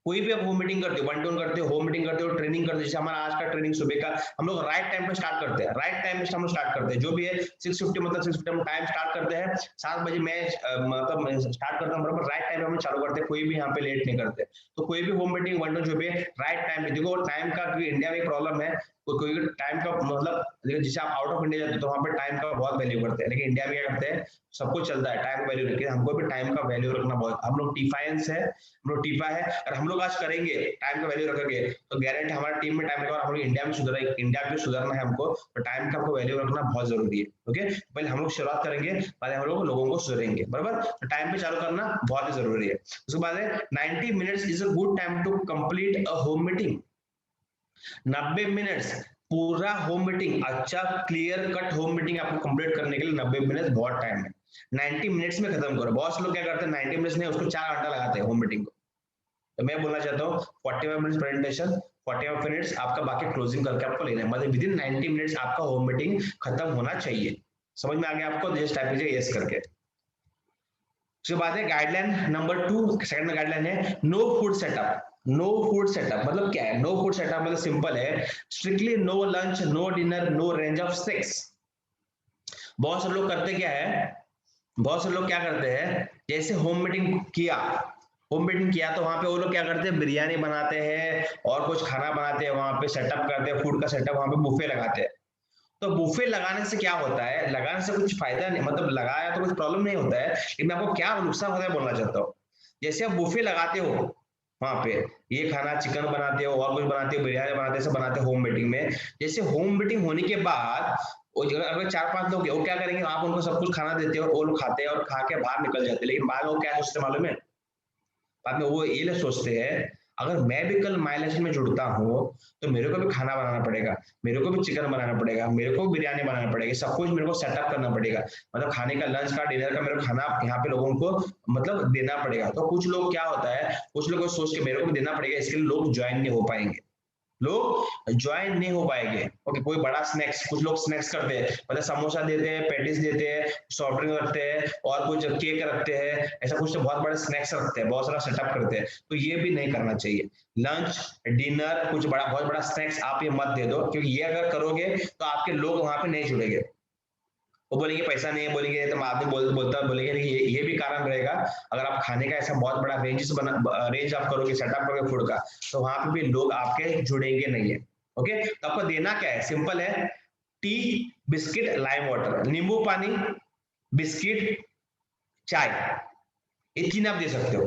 कोई भी आप होम मीटिंग करते हो, 1-to-1 करते हो, होम मीटिंग करते हो, ट्रेनिंग करते हो, जैसे हमारा आज का ट्रेनिंग सुबह का, हम लोग राइट टाइम पे स्टार्ट करते हैं, राइट टाइम पे हम लोग स्टार्ट करते हैं, जो भी है 6:50 मतलब 6:50 हम टाइम स्टार्ट करते हैं। 7 बजे मैं मतलब स्टार्ट करता हूँ, बराबर राइट टाइम पे हम चालू करते हैं, कोई भी यहाँ पे लेट नहीं करते। तो कोई भी होम मीटिंग 1-to जो भी राइट टाइम पे, देखो टाइम का इंडिया में एक प्रॉब्लम है, कोई टाइम का मतलब, जैसे आप आउट ऑफ इंडिया जाते हो तो वहां पे टाइम का बहुत वैल्यू करते हैं, लेकिन इंडिया में क्या करते हैं, सब कुछ चलता है टाइम का वैल्यू रखिए, हमको भी टाइम का वैल्यू रखना बहुत, हम लोग टीफाइंस है, हम लोग टीपा है, और हम लोग आज करेंगे टाइम का वैल्यू रखेंगे तो गारंटी हमारा टीम में टाइम रहेगा। और हम लोग इंडिया में सुधरेंगे, इंडिया में सुधरना है हमको, तो टाइम का आपको वैल्यू रखना बहुत जरूरी है। ओके, पहले हम लोग शुरुआत करेंगे, पहले हम लोग लोगों को सुधरेंगे, बराबर, तो टाइम पे चालू करना बहुत ही जरूरी है। उसके बाद है 90 minutes is a good time to complete a home meeting. 90 minutes पूरा होम मीटिंग, अच्छा क्लियर कट होम मीटिंग आपको कंप्लीट करने के लिए 90 मिनट्स बहुत टाइम है। 90 मिनट्स में खत्म करो। बहुत से लोग क्या करते हैं 90 मिनट्स नहीं, उसको 4 घंटा लगाते हैं होम मीटिंग को। तो मैं बोलना चाहता हूँ 45 मिनट्स प्रेजेंटेशन, 45 मिनट्स आपका बाकी क्लोजिंग करके आपको लेना है, मतलब विद इन 90 मिनट्स आपका होम मीटिंग खत्म होना चाहिए। समझ में आ गया आपको? जस्ट टाइप कीजिए यस करके। उसके बाद है गाइडलाइन नंबर 2, सेकंड में गाइडलाइन है no food setup. No food setup मतलब क्या है? नो फूड सेटअप मतलब सिंपल है, strictly no lunch, no dinner, no range of snacks. बहुत से लोग करते क्या है, बहुत से लोग क्या करते हैं, जैसे होम मीटिंग किया, होम मीटिंग किया तो वहां पे वो लोग क्या करते हैं, बिरयानी बनाते हैं और कुछ खाना बनाते हैं, वहां पे सेटअप करते हैं, फूड का सेटअप, वहां पे बुफे लगाते हैं। तो बुफे लगाने से क्या होता है, लगाने से कुछ फायदा नहीं, मतलब लगाया तो कुछ प्रॉब्लम नहीं होता है, लेकिन मैं आपको क्या नुकसान होता है बोलना चाहता हूँ। जैसे आप बुफे लगाते हो, वहां पे ये खाना चिकन बनाते हो और कुछ बनाते हो, बिरयानी बनाते हो, सब बनाते हो होम मीटिंग में। जैसे होम मीटिंग होने के बाद वो अगर 4-5 लोग वो क्या करेंगे, आप उनको सब कुछ खाना देते हो, वो लोग खाते हैं और खा के बाहर निकल जाते हैं, लेकिन बाद में वो क्या सोचते हैं मालूम है, बाद में वो ये लोग सोचते हैं अगर मैं भी कल माई लाइफ में जुड़ता हूँ तो मेरे को भी खाना बनाना पड़ेगा, मेरे को भी चिकन बनाना पड़ेगा, मेरे को भी बिरयानी बनाना पड़ेगी, सब कुछ मेरे को सेटअप करना पड़ेगा, मतलब खाने का, लंच का, डिनर का, मेरे को खाना यहाँ पे लोगों को मतलब देना पड़ेगा। तो कुछ लोग क्या होता है, कुछ लोग सोच के मेरे को भी देना पड़ेगा, इसके लिए लोग ज्वाइन नहीं हो पाएंगे, लोग ज्वाइन नहीं हो पाएंगे। ओके, कोई बड़ा स्नैक्स, कुछ लोग स्नैक्स करते हैं, मतलब समोसा देते हैं, पैटीज देते हैं, सॉफ्ट ड्रिंक रखते हैं और कुछ केक रखते हैं, ऐसा कुछ तो बहुत बड़े स्नैक्स रखते हैं, बहुत सारा सेटअप करते हैं, तो ये भी नहीं करना चाहिए। लंच डिनर कुछ बड़ा, बहुत बड़ा स्नैक्स आप ये मत दे दो, क्योंकि ये अगर करोगे तो आपके लोग वहां पे नहीं जुड़ेंगे, वो बोलेंगे पैसा नहीं है, बोलेंगे तो आदमी बोलता बोलेंगे, ये भी कारण रहेगा। अगर आप खाने का ऐसा बहुत बड़ा रेंज आप करोगे, सेटअप करोगे फूड का, तो वहां पे भी लोग आपके जुड़ेंगे नहीं है। ओके, तो आपको देना क्या है, सिंपल है, टी, बिस्किट, लाइम वाटर, नींबू पानी, बिस्किट, चाय, ये तीन आप दे सकते हो।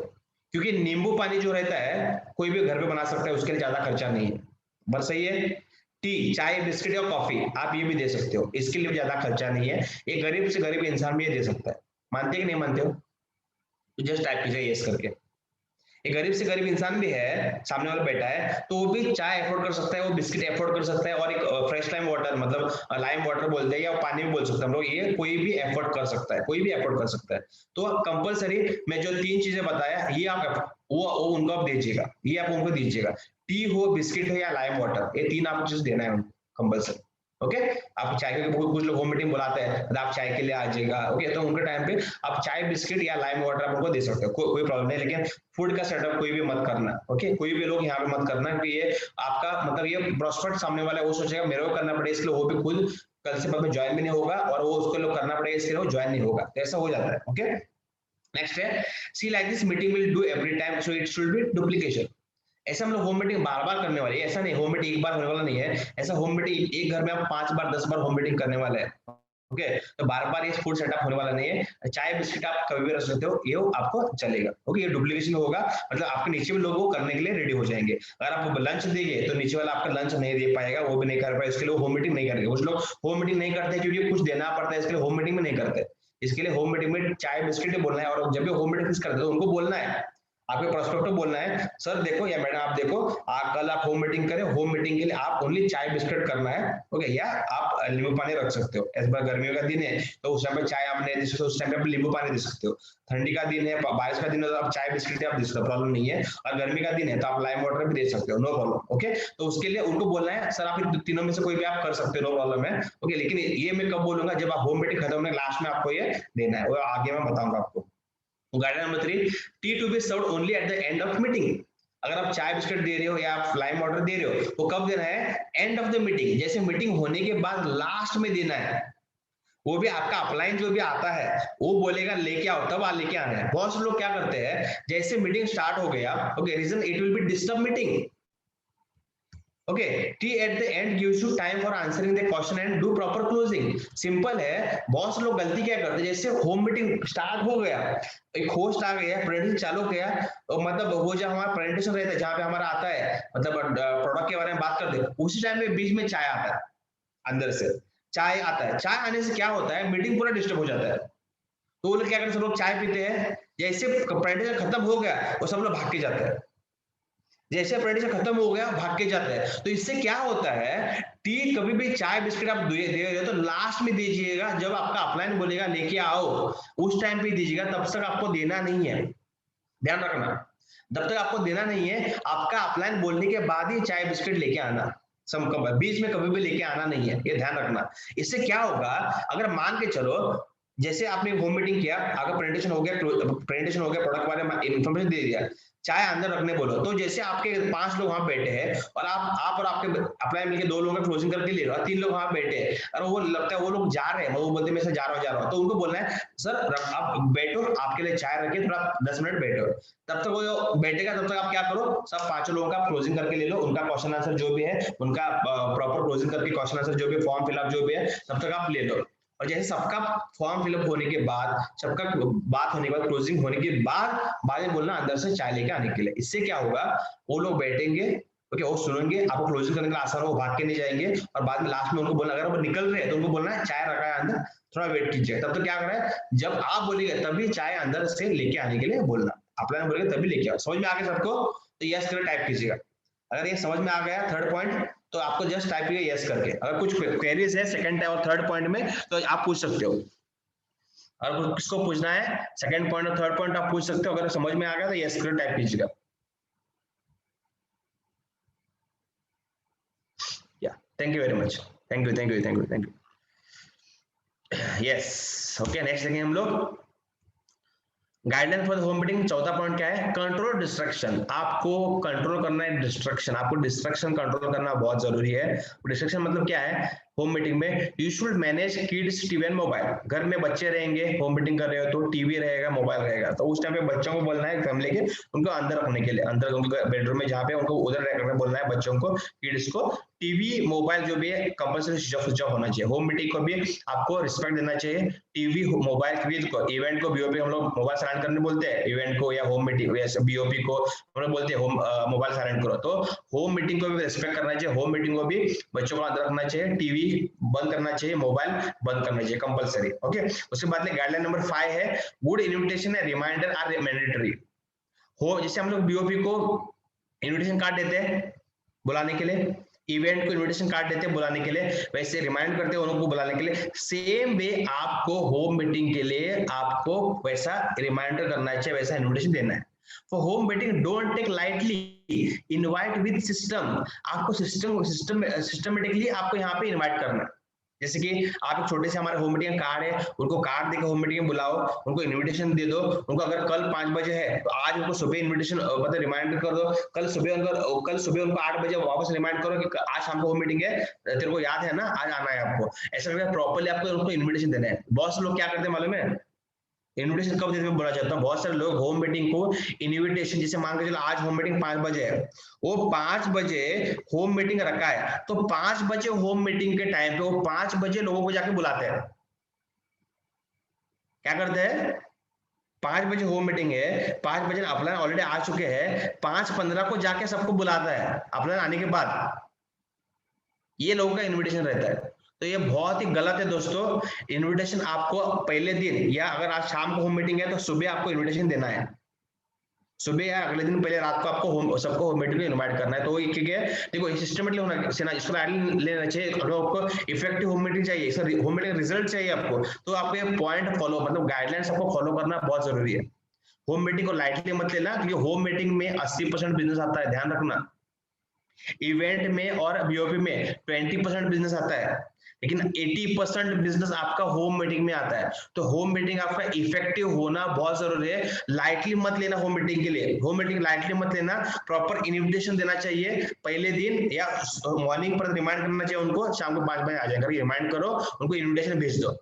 क्योंकि नींबू पानी जो रहता है कोई भी घर पे बना सकता है, उसके लिए ज्यादा खर्चा नहीं है, बस सही है। टी, चाय, बिस्किट या कॉफी आप ये भी दे सकते हो, इसके लिए भी ज्यादा खर्चा नहीं है, ये गरीब से गरीब इंसान भी ये दे सकता है। मानते कि नहीं मानते हो? तो जस्ट टाइप कीजिए यस करके। एक गरीब से गरीब इंसान भी है, सामने वाला बैठा है, तो वो भी चाय अफोर्ड कर सकता है, वो बिस्किट अफोर्ड कर सकता है, और एक फ्रेश लाइम वाटर, मतलब लाइम वाटर बोलते हैं या पानी भी बोल सकते हैं हम लोग, ये कोई भी अफोर्ड कर सकता है, कोई भी अफोर्ड कर सकता है। तो कंपलसरी मैं जो 3 चीजें बताया ये आप वो उनको आप दीजिएगा, ये आप उनको दीजिएगा, टी हो, बिस्किट हो या लाइम वाटर, ये 3 आपको चीज देना है उनको कंपलसरी। ओके, आप चाय के कुछ लोग होम मीटिंग बुलाते हैं, तो आप चाय के लिए आ जाइएगा। ओके, तो उनके टाइम पे आप चाय, बिस्किट या लाइम वाटर आप उनको दे सकते हो, कोई प्रॉब्लम नहीं, लेकिन फूड का सेटअप कोई भी मत करना। ओके, कोई भी लोग यहाँ पे मत करना, क्योंकि ये आपका मतलब ये प्रोस्पेक्ट सामने वाला वो सोचेगा मेरे को करना पड़ेगा, इसलिए वो भी खुद कल से बाद में ज्वाइन भी नहीं होगा, और वो उसको लोग करना पड़ेगा इसलिए वो ज्वाइन नहीं होगा, तो ऐसा हो जाता है। ओके, नेक्स्ट है see like this meeting will do every time so it should be duplication. ऐसा हम लोग होम मीटिंग बार बार करने वाले, ऐसा नहीं होम मीटिंग एक बार होने वाला नहीं है, ऐसा होम मीटिंग एक घर में आप 5 बार 10 बार होम मीटिंग करने वाले हैं। ओके, तो बार बार ये फूड सेटअप होने वाला नहीं है, चाय बिस्किट आप कभी भी रख सकते हो, ये आपको चलेगा। ओके, ये डुप्लीकेशन होगा, मतलब आपके नीचे भी लोग वो करने के लिए रेडी हो जाएंगे। अगर आप लंच देंगे तो नीचे वाला आपका लंच नहीं दे पाएगा, वो भी नहीं कर पाएगा, इसके लिए होम मीटिंग नहीं करेंगे। कुछ लोग होम मीटिंग नहीं करते क्योंकि कुछ देना पड़ता है, इसके लिए होम मीटिंग में नहीं करते। इसके लिए होम मीटिंग में चाय बिस्किट बोलना है, और जब भी होम मीटिंग करते हैं उनको बोलना है, आपके प्रोस्पेक्ट को बोलना है, सर देखो या मैडम आप देखो, कल आप होम मीटिंग करें, होम मीटिंग के लिए आप ओनली चाय बिस्किट करना है। ओके, या आप नींबू पानी रख सकते हो, इस बार गर्मियों का दिन है तो उस टाइम पे चाय आप नहीं दे सकते, उस टाइम पे आप नींबू पानी दे सकते हो। ठंडी का दिन है, बारिश का दिन है, तो आप चाय बिस्किट आप दे सकते हो, प्रॉब्लम नहीं है। और गर्मी का दिन है तो आप लाइम वाटर भी दे सकते हो, नो प्रॉब्लम। ओके, तो उसके लिए उनको बोलना है सर आप तीनों में से कोई भी आप कर सकते हो, नो प्रॉब्लम है। ओके, लेकिन ये मैं कब बोलूंगा, जब आप होम मीटिंग खत्म होने लास्ट में आपको ये देना है, वो आगे मैं बताऊंगा आपको। Guideline number 3, tea to be served only at the end of meeting. अगर आप चाय बिस्किट दे रहे हो या आप लाइम वाटर दे रहे हो, वो कब देना है? एंड ऑफ द मीटिंग, जैसे मीटिंग होने के बाद लास्ट में देना है। वो भी आपका अपलाइन जो भी आता है वो बोलेगा लेके आओ, तब लेके आना है। बहुत से लोग क्या करते हैं, जैसे मीटिंग स्टार्ट हो गया, okay, reason it will be disturb meeting. Okay, tea at the end gives you time for answering the question and do proper closing. Simple है, बहुत से लोग गलती क्या करते हैं, जैसे होम मीटिंग स्टार्ट हो गया, एक होस्ट आ गया, प्रेजेंटेशन चालू किया, तो मतलब वो जो हमारा प्रेजेंटेशन रहता है जहाँ पे हमारा आता है, मतलब प्रोडक्ट के बारे में बात करते हैं, उसी टाइम में बीच में चाय आता है, अंदर से चाय आता है। चाय आने से क्या होता है, मीटिंग पूरा डिस्टर्ब हो जाता है। तो वो लोग क्या करते हैं, सब लोग चाय पीते हैं, जैसे प्रेजेंटेशन खत्म हो गया वो सब लोग भाग के जाते हैं, जैसे प्रेजेंटेशन खत्म हो गया भाग के जाते हैं। तो इससे क्या होता है, टी कभी भी चाय बिस्किट आप दे रहे हो तो लास्ट में दीजिएगा, जब आपका अपलाइन बोलेगा लेके आओ उस टाइम पे दीजिएगा, तब तक आपको देना नहीं है, ध्यान रखना। जब तक आपको देना नहीं है, आपका अपलाइन बोलने के बाद ही चाय बिस्किट लेके आना, बीच में कभी भी लेके आना नहीं है, ये ध्यान रखना। इससे क्या होगा, अगर मान के चलो जैसे आपने होम मीटिंग किया, अगर प्रेजेंटेशन हो गया, प्रोडक्ट बारे में इन्फॉर्मेशन दे दिया, चाय अंदर रखने बोलो, तो जैसे आपके 5 लोग वहां बैठे हैं और आप और आपके अप्लाई मिलके 2 लोगों का क्लोजिंग करके ले रहे हो, 3 लोग वहां बैठे हैं और वो लगता है वो लोग जा रहे हैं, वो बोलते हैं मैं से जा रहा हूँ, तो उनको बोलना है सर आप बैठो, आपके लिए चाय रखिए, थोड़ा 10 मिनट बैठो। तब तक वो बैठेगा, तब तक आप क्या करो, सब 5 लोगों का क्लोजिंग करके ले लो, उनका क्वेश्चन आंसर जो भी है, उनका प्रॉपर क्लोजिंग करके क्वेश्चन आंसर जो भी फॉर्म फिलअप जो भी है, तब तक आप ले लो। और जैसे सबका फॉर्म फिलअप होने के बाद, सबका बात होने के बाद, क्लोजिंग होने के बाद में बोलना अंदर से चाय लेके आने के लिए। इससे क्या होगा, वो लोग बैठेंगे, ओके, वो सुनेंगे, आपको क्लोजिंग करने का आसान हो, वो भाग के नहीं जाएंगे, और बाद में लास्ट में उनको बोलना, अगर वो निकल रहे हैं तो उनको बोलना है चाय रखा है अंदर, थोड़ा वेट कीजिए। तब तो क्या कर रहा है, जब आप बोलेंगे तभी चाय अंदर से लेके आने के लिए बोलना, अपना बोलेंगे तभी लेके आओ। समझ में आ गया सबको? तो यस करके टाइप कीजिएगा। अगर ये समझ में आ गया थर्ड पॉइंट, तो आपको जस्ट टाइप कीजिए यस करके। अगर कुछ क्वेरीज है सेकंड और थर्ड पॉइंट में तो आप पूछ सकते हो, अगर किसको पूछना है सेकंड पॉइंट और थर्ड पॉइंट आप पूछ सकते हो। अगर समझ में आ गया तो यस करके टाइप कीजिएगा। या thank you very much, thank you thank you thank you thank you. Yes, okay, next देखेंगे हम लोग गाइडलाइन फॉर होम मीटिंग। चौथा पॉइंट क्या है, कंट्रोल डिस्ट्रक्शन। आपको कंट्रोल करना है डिस्ट्रक्शन, आपको डिस्ट्रक्शन कंट्रोल करना बहुत जरूरी है। डिस्ट्रक्शन मतलब क्या है, होम मीटिंग में you should manage kids TV and mobile. घर में बच्चे रहेंगे, होम मीटिंग कर रहे हो तो टीवी रहेगा, मोबाइल रहेगा, तो उस टाइम पे बच्चों को बोलना है फैमिली के, उनको अंदर रखने के लिए, अंदर उनके बेडरूम में जहाँ पे उनको उधर रहकर बोलना है बच्चों को, किड्स को टीवी मोबाइल जो भी है कंपल्सरी स्विच ऑफ होना चाहिए। होम मीटिंग को भी आपको रिस्पेक्ट देना चाहिए। टीवी मोबाइल इवेंट को बीओपी हम लोग मोबाइल साइलेंट करने बोलते हैं, इवेंट को या होम मीटिंग बीओपी को हम लोग बोलते हैं होम मोबाइल साइलेंट करो। तो होम मीटिंग को भी रिस्पेक्ट करना चाहिए, होम मीटिंग को भी बच्चों को अंदर रखना चाहिए, टीवी बंद करना चाहिए, मोबाइल बंद करना चाहिए कंपल्सरी। ओके, उसके बाद गाइडलाइन नंबर 5 है good invitation and reminder are mandatory. हो जैसे हम लोग बीओपी को इन्विटेशन कार्ड देते हैं बुलाने के लिए, इवेंट को इन्विटेशन कार्ड देते हैं बुलाने के लिए, वैसे रिमाइंड करते हैं उनको बुलाने के लिए, सेम वे आपको होम मीटिंग के लिए आपको वैसा रिमाइंडर करना चाहिए, वैसा इन्विटेशन देना है। For home meeting don't take lightly, invite with system. आपको सिस्टमेटिकली आपको यहाँ पे इनवाइट करना है। जैसे कि आप एक छोटे से हमारे होम मीटिंग कार्ड है, उनको कार्ड देकर होम मीटिंग में बुलाओ, उनको इनविटेशन दे दो, उनको अगर कल 5 बजे है तो आज उनको सुबह इनविटेशन मतलब रिमाइंडर कर दो, कल सुबह उनको 8 बजे वापस रिमाइंड करो कि आज शाम को होम मीटिंग है, तेरे को याद है ना आज आना है आपको। ऐसा करके प्रॉपर्ली आपको उनको इन्विटेशन देना है। बहुत से लोग क्या करते हैं मालूम है, इन्विटेशन कब देते हैं बोला जाता है, बहुत सारे लोग होम मीटिंग को इन्विटेशन, जैसे मान के चलो आज होम मीटिंग 5 बजे है, वो 5 बजे होम मीटिंग रखा है, तो 5 बजे होम मीटिंग के टाइम पे वो 5 बजे लोगों को जाके बुलाते हैं। क्या करते हैं, 5 बजे होम मीटिंग है, 5 बजे अपलाइन ऑलरेडी आ चुके हैं, 5:15 को जाके सबको बुलाता है अपलाइन आने के बाद। ये लोगों का इन्विटेशन रहता है। तो ये बहुत ही गलत है दोस्तों। इनविटेशन आपको पहले दिन या अगर आज शाम को होम मीटिंग है तो सुबह आपको इनविटेशन देना है, सुबह या अगले दिन पहले रात को आपको सबको होम मीटिंग में इनवाइट करना है। तो ये क्या है, देखो सिस्टमेटिकली होना चाहिए, इसको आइडिया लेना चाहिए। अगर आपको इफेक्टिव होम मीटिंग चाहिए, इसका होम मीटिंग रिजल्ट चाहिए आपको, तो आपको ये पॉइंट फॉलो मतलब गाइडलाइंस आपको फॉलो करना बहुत जरूरी है। होम मीटिंग को लाइटली मत लेना, क्योंकि होम मीटिंग में 80% बिजनेस आता है, ध्यान रखना। इवेंट में और बीओपी में 20% बिजनेस आता है, लेकिन 80% बिजनेस आपका होम मीटिंग में आता है। तो होम मीटिंग आपका इफेक्टिव होना बहुत जरूरी है। लाइटली मत लेना होम मीटिंग के लिए, होम मीटिंग लाइटली मत लेना। प्रॉपर इन्विटेशन देना चाहिए पहले दिन या मॉर्निंग पर, रिमाइंड करना चाहिए उनको, शाम को 5 बजे आ जाएगा, रिमाइंड करो उनको, इन्विटेशन भेज दो,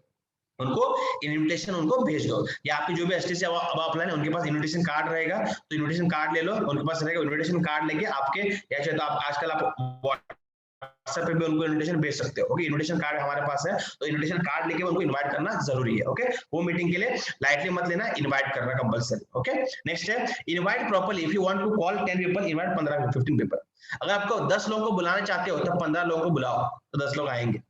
उनको भेज दो। या आपके जो भी एसटीसी अब अपलाइन है उनके पास इन्विटेशन कार्ड रहेगा, तो इन्विटेशन कार्ड ले लो, उनके पास रहेगा। इन्विटेशन कार्ड लेके आपके, या चाहे तो आप आजकल आप व्हाट्सएप पे भी उनको इन्विटेशन भेज सकते हो। ओके, इन्विटेशन कार्ड हमारे पास है, तो इन्विटेशन कार्ड लेके उनको इनवाइट करना जरूरी है। ओके, वो मीटिंग के लिए लाइटली मत लेना, इनवाइट करना कंपलसरी। ओके, नेक्स्ट है invite properly. If you want to call 10 people, invite 15-15 people. अगर आपको 10 लोगों को बुलाना चाहते हो तो 15 लोगों को बुलाओ, तो 10 लोग आएंगे।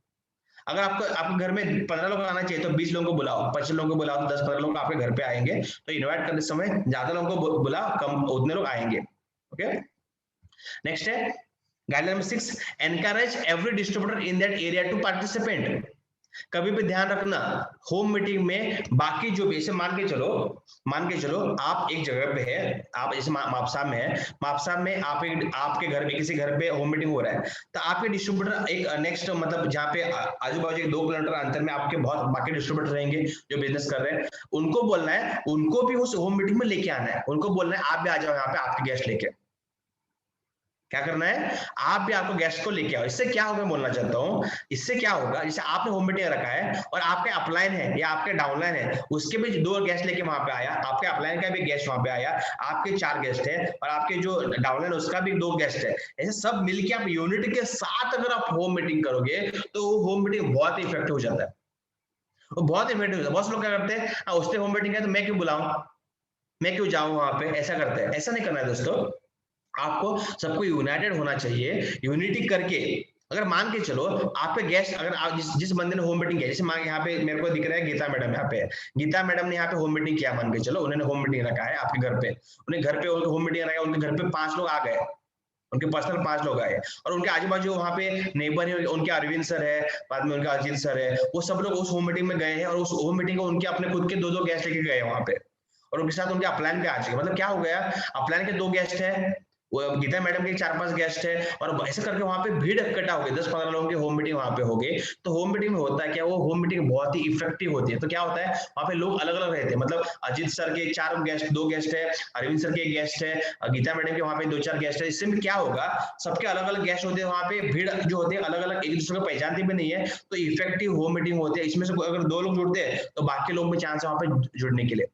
अगर आपको आपके घर में 15 लोग आना चाहिए तो 20 लोगों को बुलाओ, 25 लोगों को बुलाओ, तो 10-15 लोग आपके घर पे आएंगे। तो इनवाइट करते समय ज्यादा लोगों को बुलाओ, कम उतने लोग आएंगे। ओके, नेक्स्ट है guideline number 6, encourage every distributor in that area to participate. कभी भी ध्यान रखना, होम मीटिंग में बाकी जो भी, जैसे मान के चलो आप एक जगह पे है, आप जैसे मापसा में है, मापसा में आप आपके घर में किसी घर पे होम मीटिंग हो रहा है, तो आपके डिस्ट्रीब्यूटर एक नेक्स्ट मतलब जहाँ पे आजू बाजू 2 किलोमीटर अंतर में आपके बहुत बाकी डिस्ट्रीब्यूटर रहेंगे जो बिजनेस कर रहे हैं, उनको बोलना है, उनको भी उस होम मीटिंग में लेके आना है। उनको बोलना है आप भी आ जाओ यहाँ पे आपके गेस्ट लेके। क्या करना है, आप भी आपको गेस्ट को लेके आओ। इससे क्या होगा बोलना चाहता हूँ, इससे क्या होगा, जैसे आपने होम मीटिंग रखा है और आपके अपलाइन है या आपके डाउनलाइन है, उसके भी 2 गेस्ट लेके वहां पे आया, आपके अपलाइन का भी गेस्ट वहां पे आया, आपके 4 गेस्ट है, और आपके जो डाउनलाइन उसका भी 2 गेस्ट है। ऐसे सब मिलके आप यूनिटी के साथ अगर आप होम मीटिंग करोगे तो होम मीटिंग बहुत ही इफेक्टिव हो जाता है, वो बहुत इफेक्टिव होता है। बहुत से लोग क्या करते हैं, उससे होम मीटिंग है तो मैं क्यों बुलाऊं, मैं क्यों जाऊं वहां पे, ऐसा करते हैं। ऐसा नहीं करना है दोस्तों, आपको सबको यूनाइटेड होना चाहिए, यूनिटी करके। अगर मान के चलो आपके गेस्ट, अगर आप जिस बंदे ने होम मीटिंग किया, जैसे मान यहाँ पे मेरे को दिख रहा है गीता मैडम यहाँ पे है, गीता मैडम ने यहाँ पे होम मीटिंग किया, मान के चलो उन्होंने होम मीटिंग रखा है आपके घर पे, उन्हें घर पे होम मीटिंग रखा है, उनके घर पे 5 लोग आ गए, उनके पर्सनल 5 लोग आए, और उनके आजू बाजू वहाँ पे नेबर है, उनके अरविंद सर है, बाद में उनका अजीत सर है, वो सब लोग उस होम मीटिंग में गए हैं, और उस होम मीटिंग को उनके अपने खुद के 2-2 गेस्ट लेके गए वहां पे, और उनके साथ उनके अपलाइन पे आ चुके। मतलब क्या हो गया, अपलाइन के 2 गेस्ट है, वो गीता मैडम के 4-5 गेस्ट है, और ऐसे करके वहां पे भीड़ इकट्ठा हो गई, 10-15 लोगों की होम मीटिंग वहां पे हो गई। तो होम मीटिंग में होता है क्या, वो होम मीटिंग बहुत ही इफेक्टिव होती है। तो क्या होता है, वहां पे लोग अलग अलग रहते हैं, मतलब अजीत सर के 4 गेस्ट, 2 गेस्ट है, अरविंद सर के गेस्ट है, गीता मैडम के वहां पे 2-4 गेस्ट है। इससे में क्या होगा, सबके अलग अलग गेस्ट होते हैं, वहां पे भीड़ जो होती है अलग अलग, एक दूसरे को पहचानती भी नहीं है, तो इफेक्टिव होम मीटिंग होती है। इसमें से अगर 2 लोग जुड़ते हैं तो बाकी लोग भी चांस है वहां पे जुड़ने के लिए।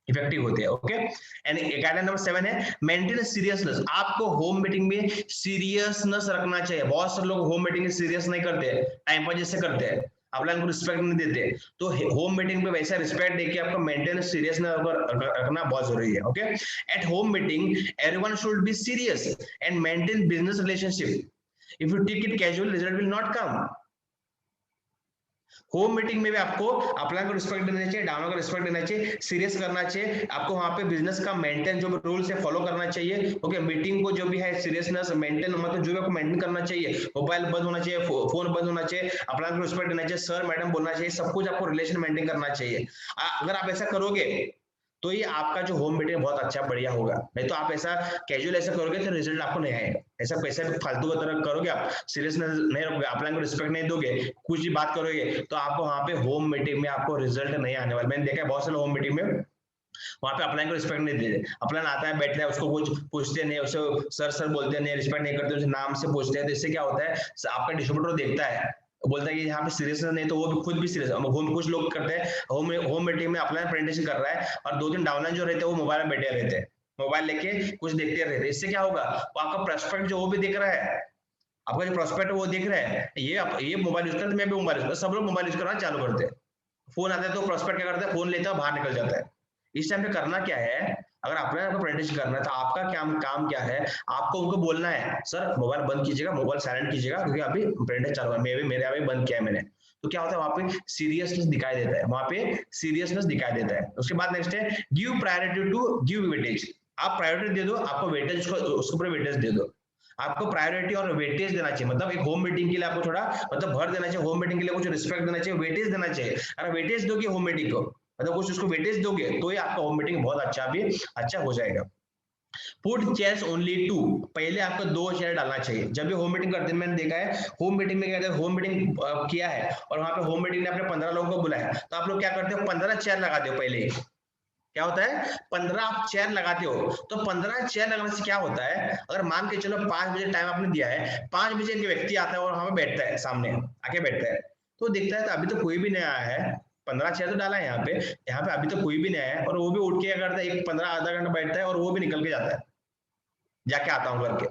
इफेक्टिव होते हैं। ओके, एंड गाइडलाइन नंबर 7 है मेंटेन सीरियसनेस। आपको होम मीटिंग में सीरियसनेस रखना चाहिए। बहुत सारे लोग होम मीटिंग में सीरियस नहीं करते, टाइम पास जैसे करते हैं, अपना को रिस्पेक्ट नहीं देते। तो होम मीटिंग पे वैसा रिस्पेक्ट देके आपको मेंटेन सीरियसनेस रखना बहुत जरूरी है। Okay, at home meeting everyone should be serious and maintain business relationship. If you take it casual result will not come. Home meeting में भी आपको अपना को रिस्पेक्ट देना चाहिए, डाउन को रिस्पेक्ट देना चाहिए, सीरियस करना चाहिए। आपको वहां पे बिजनेस का मेंटेन जो भी रूल्स है फॉलो करना चाहिए। ओके, मीटिंग को जो भी है सीरियसनेस मेंटेन, मतलब जो भी आपको मेंटेन करना चाहिए, मोबाइल बंद होना चाहिए, फोन बंद होना चाहिए, अपना को रिस्पेक्ट देना चाहिए, सर मैडम बोलना चाहिए, सब कुछ आपको रिलेशन मेंटेन करना चाहिए। अगर आप ऐसा करोगे तो ये आपका जो होम मीटिंग बहुत अच्छा बढ़िया होगा। नहीं तो आप ऐसा कैजुअल ऐसा करोगे तो रिजल्ट आपको नहीं आएगा। ऐसा पैसे फालतू की तरह करोगे, आप सीरियसनेस नहीं रखोगे, अपना को रिस्पेक्ट नहीं दोगे, कुछ भी बात करोगे, तो आपको वहां पे होम मीटिंग में आपको रिजल्ट नहीं आने वाला। मैंने देखा है बहुत सारे होम मीटिंग में वहां पे अपलाइन को रिस्पेक्ट नहीं देते। अपलाइन आता है बैठता है, उसको कुछ पूछते नहीं, उसे सर सर बोलते नहीं, रिस्पेक्ट नहीं करते, उसे नाम से पूछते हैं। तो इससे क्या होता है, आपका डिस्ट्रीब्यूटर देखता है, बोलता है कि यहाँ पे सीरियसनेस नहीं, तो वो भी खुद भी सीरियस। होम कुछ लोग करते हैं होम मीटिंग में अपलाइन प्रेजेंटेशन कर रहा है और 2 दिन डाउनलाइन जो रहते हैं वो मोबाइल में बैठे रहते हैं, मोबाइल लेके कुछ देखते रहते हैं। इससे क्या होगा, वो आपका प्रोस्पेक्ट जो वो भी देख रहा है, आपका जो प्रोस्पेक्ट है वो देख रहा है, ये मोबाइल यूज करते हैं, मैं भी मोबाइल यूज करता, सब लोग मोबाइल यूज करना चालू करते हैं। फोन आता है तो प्रोस्पेक्ट क्या करता है, फोन लेता है बाहर निकल जाता है। इस टाइम पे करना क्या है, अगर आपको प्रेजेंटेशन करना है तो आपका काम क्या है, आपको उनको बोलना है सर मोबाइल बंद कीजिएगा, मोबाइल साइलेंट कीजिएगा, क्योंकि अभी प्रेजेंटेशन चालू है, मेरे अभी बंद किया है मैंने। तो क्या होता है, वहां पे सीरियसनेस दिखाई देता है, वहां पे सीरियसनेस दिखाई देता है। उसके बाद नेक्स्ट है give priority to give weightage. आप प्रायोरिटी दे दो, आपको वेटेज उसके ऊपर वेटेज दे दो। आपको प्रायोरिटी और वेटेज देना चाहिए, मतलब एक होम मीटिंग के लिए आपको थोड़ा मतलब भर देना चाहिए, होम मीटिंग के लिए कुछ रिस्पेक्ट देना चाहिए, वेटेज देना चाहिए। अगर वेटेज दोगे होम मीटिंग को, मतलब कुछ उसको वेटेज दोगे, तो ये आपका होम मीटिंग बहुत अच्छा हो जाएगा। Put chairs only 2। पहले आपको 2 चेयर डालना चाहिए। जब भी होम मीटिंग करते हैं, मैंने देखा है होम मीटिंग में क्या कहते हैं, होम मीटिंग किया है और वहां पे होम मीटिंग ने अपने 15 लोगों को बुलाया, तो आप लोग क्या करते हो, 15 चेयर लगाते हो पहले। क्या होता है, 15 आप चेयर लगाते हो। तो 15 चेयर लगाने से क्या होता है, अगर मान के चलो 5 बजे टाइम आपने दिया है, 5 बजे एक व्यक्ति आता है और वहां पे बैठता है, सामने आके बैठता है, तो देखता है तो अभी तो कोई भी नहीं आया है, 15 चेयर तो डाला है यहाँ पे अभी तो कोई भी नहीं आया है, और वो भी उठ के क्या करता है, एक 15 आधा घंटा बैठता है और वो भी निकल के जाता है, जाके आता हूँ करके।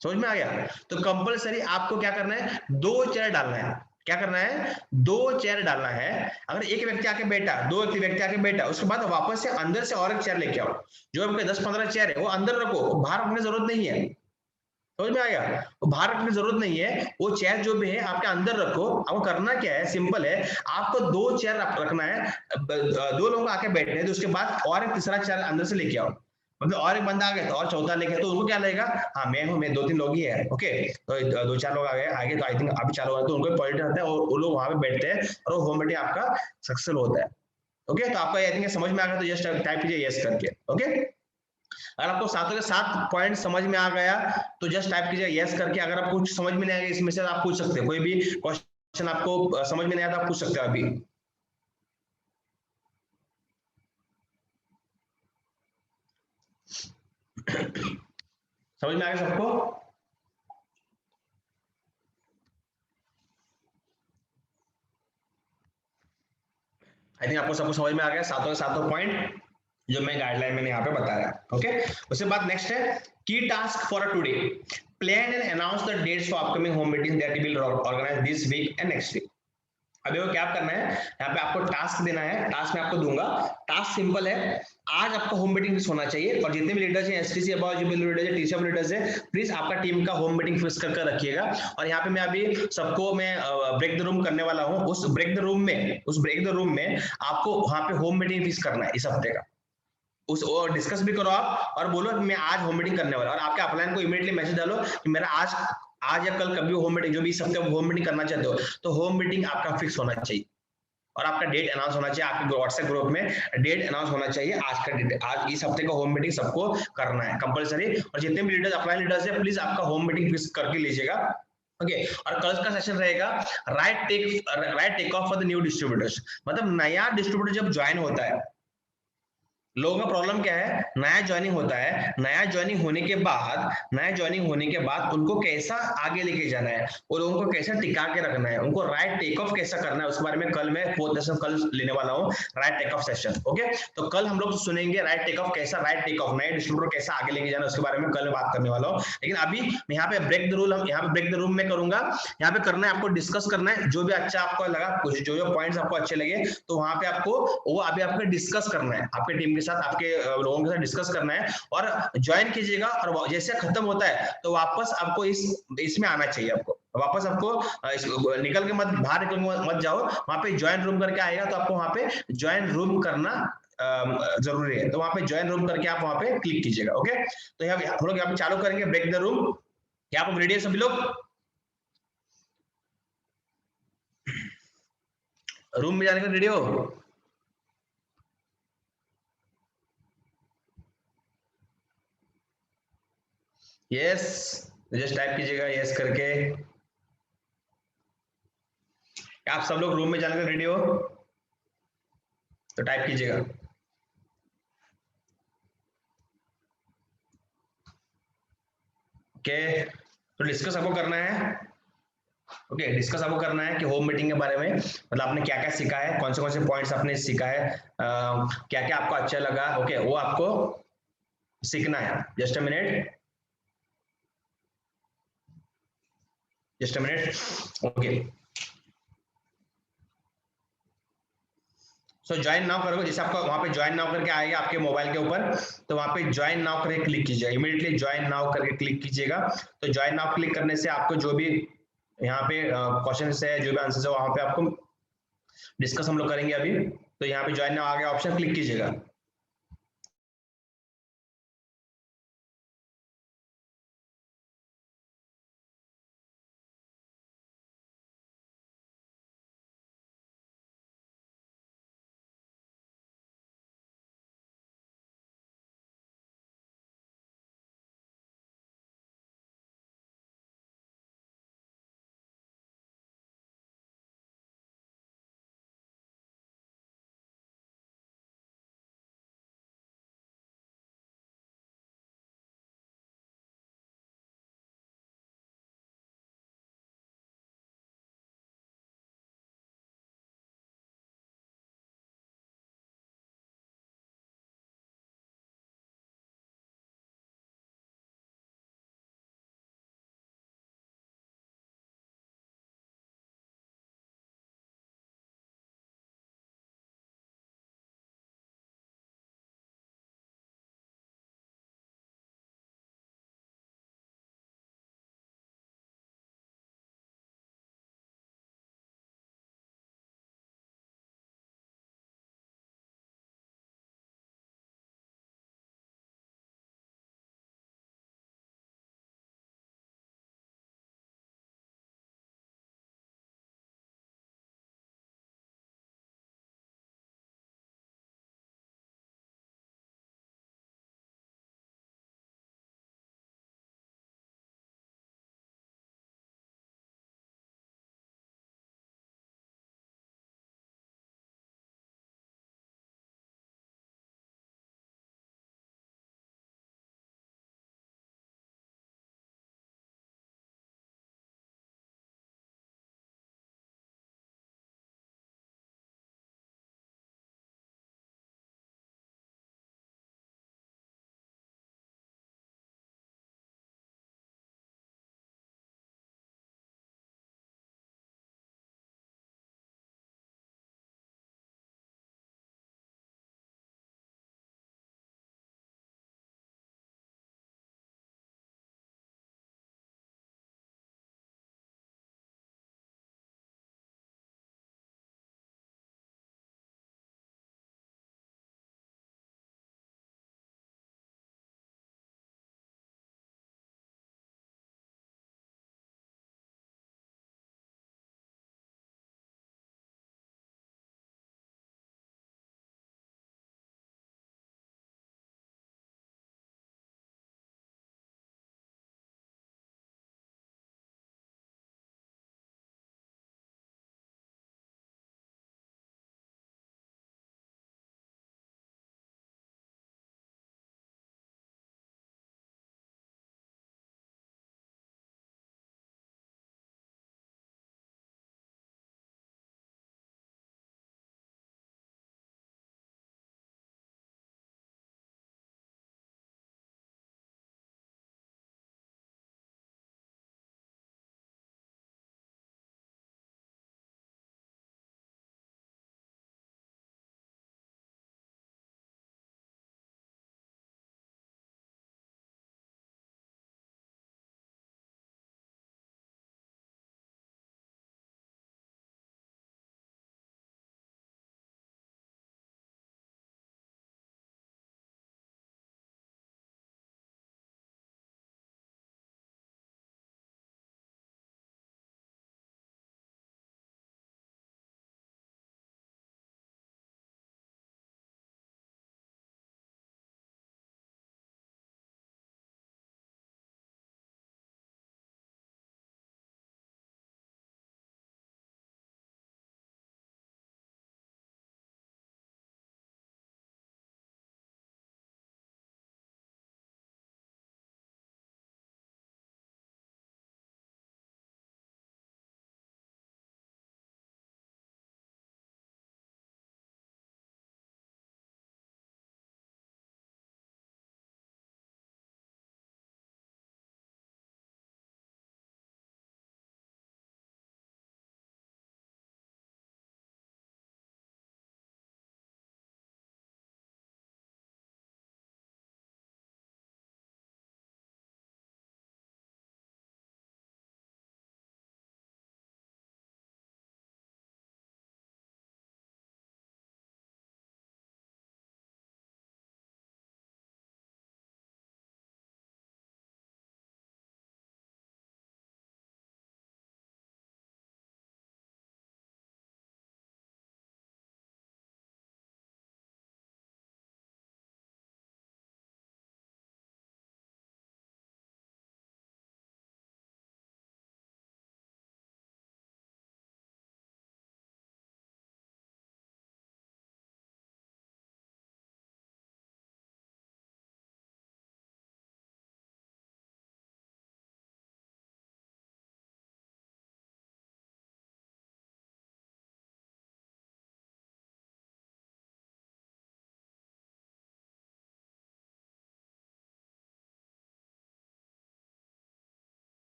समझ में आ गया। तो कंपलसरी आपको क्या करना है, 2 चेयर डालना है। क्या करना है, 2 चेयर डालना है। अगर एक व्यक्ति आके बैठा, 2 व्यक्ति आके बैठा, उसके बाद वापस से अंदर से और एक चेयर लेके आओ। जो आपके 10-15 चेयर है वो अंदर रखो, बाहर रखने की जरूरत नहीं है। समझ में आया, वो बाहर रखने की जरूरत नहीं है, वो चेयर जो भी है आपके अंदर रखो। आपको करना क्या है, सिंपल है, आपको 2 चेयर रखना है, 2 लोग आके बैठने हैं, तो उसके बाद और एक तीसरा चेयर अंदर से लेके आओ। मतलब और एक बंदा आ गया तो और चौथा लेके, तो उनको क्या लगेगा, हाँ मैं हूँ, मैं 2-3 लोग ही है। ओके, तो 2-4 लोग आगे तो आई थिंक अभी चालू होगा, तो उनको पॉजिटिव रहता है और वो लोग वहां पे बैठते हैं और वो होम मीटिंग आपका सक्सेसफुल होता है। ओके, तो आपको आई थिंक समझ में आ गया, तो जस्ट टाइप कीजिए यस करके। ओके, अगर आपको सातों के 7 पॉइंट समझ में आ गया तो जस्ट टाइप कीजिए यस करके। अगर आपको कुछ समझ में नहीं आएगा इसमें से, आप पूछ सकते हैं, कोई भी क्वेश्चन आपको समझ में नहीं आया तो आप पूछ सकते हैं अभी। समझ में आ गया सबको? आई थिंक आपको सबको समझ में आ गया, सातों के सातों पॉइंट जो मैं गाइडलाइन मैंने यहाँ पे बताया। ओके, उसके बाद नेक्स्ट है की task for today, plan and announce the dates for upcoming home meeting that will organise this week and next week. अभी वो क्या करना है, यहाँ पे आपको टास्क देना है। टास्क मैं आपको दूंगा, टास्क सिंपल है, आज आपका होम मीटिंग फिक्स होना चाहिए, और जितने भी लीडर्स हैं, एसटीसी लीडर्स है, टीसीएफ लीडर्स है, प्लीज आपका टीम का होम मीटिंग फिक्स कर रखिएगा। और यहाँ पे मैं अभी सबको मैं ब्रेक द रूम करने वाला हूँ। उस ब्रेक द रूम में आपको वहां पे होम मीटिंग फिक्स करना है इस हफ्ते का। उस और डिस्कस भी करो आप, और बोलो कि मैं आज होम मीटिंग करने वाला, और आपके अपलाइन को इमीडिएटली मैसेज डालो कि मेरा आज या कल कभी होम मीटिंग, जो भी इस हफ्ते होम मीटिंग करना चाहते हो, तो होम मीटिंग आपका फिक्स होना चाहिए, और आपका डेट अनाउंस होना चाहिए। आपके व्हाट्सएप ग्रुप में डेट अनाउंस होना चाहिए, आज का डेट, आज इस हफ्ते का होम मीटिंग सबको करना है कंपलसरी। और जितने भी लीडर्स अपलाइन लीडर्स है, प्लीज आपका होम मीटिंग फिक्स करके लीजिएगा। ओके, और कल का सेशन रहेगा right take off for the new distributors. मतलब नया डिस्ट्रीब्यूटर जब ज्वाइन होता है, लोगों का प्रॉब्लम क्या है, नया ज्वाइनिंग होता है, नया ज्वाइनिंग होने के बाद उनको कैसा आगे लेके जाना है, और लोगों को कैसा टिका के रखना है, उनको राइट टेक ऑफ कैसा करना है, उसके बारे में कल मैं फोर्थ लेसन कल लेने वाला हूँ, right take off session. Okay, तो कल हम लोग सुनेंगे राइट टेक ऑफ, कैसा राइट टेक ऑफ, नए डिस्ट्रीब्यूटर कैसा आगे लेके जाना है, उसके बारे में कल बात करने वाला हूँ। लेकिन अभी मैं यहाँ पे ब्रेक द रूल, हम यहाँ पे ब्रेक द रूल में करूंगा, यहाँ पे करना है आपको, डिस्कस करना है, जो भी अच्छा आपको लगा, कुछ जो जो पॉइंट्स आपको अच्छे लगे, तो वहां पे आपको वो अभी आपको डिस्कस करना है, आपके टीम के साथ, आपके लोगों के साथ डिस्कस करना है, और ज्वाइन कीजिएगा, और जैसे खत्म होता है तो वापस आपको इसमें आना चाहिए, आपको वापस आपको निकल के मत, बाहर निकल के मत जाओ, वहां पे ज्वाइन रूम करके आएगा, तो आपको वहां पे ज्वाइन रूम करना जरूरी है, तो वहां पे ज्वाइन रूम करके आप वहां पे क्लिक कीजिएगा। ओके, तो यहाँ हम लोग यहाँ पे चालू करेंगे ब्रेक द रूम। क्या आप रेडी है सभी लोग? रूम में जाने का रेडी हो? यस, जस्ट टाइप कीजिएगा यस करके। आप सब लोग रूम में जाने का रेडी हो तो टाइप कीजिएगा। ओके, तो डिस्कस आपको करना है। ओके, डिस्कस आपको करना है कि होम मीटिंग के बारे में, मतलब आपने क्या क्या सीखा है, कौन से पॉइंट्स आपने सीखा है, क्या क्या आपको अच्छा लगा। ओके, वो आपको सीखना है। Just a minute, just a minute. Okay, so join now करोगे, जैसे आपका वहां पे ज्वाइन नाउ करके आएगा आपके मोबाइल के ऊपर, तो वहां पे ज्वाइन नाउ करके क्लिक कीजिएगा, इमीडिएटली ज्वाइन नाउ करके क्लिक कीजिएगा। तो ज्वाइन नाउ क्लिक करने से आपको जो भी यहाँ पे क्वेश्चन है, जो भी आंसर है, वहां पे आपको डिस्कस हम लोग करेंगे अभी। तो यहाँ पे ज्वाइन नाउ आ गया ऑप्शन, क्लिक कीजिएगा।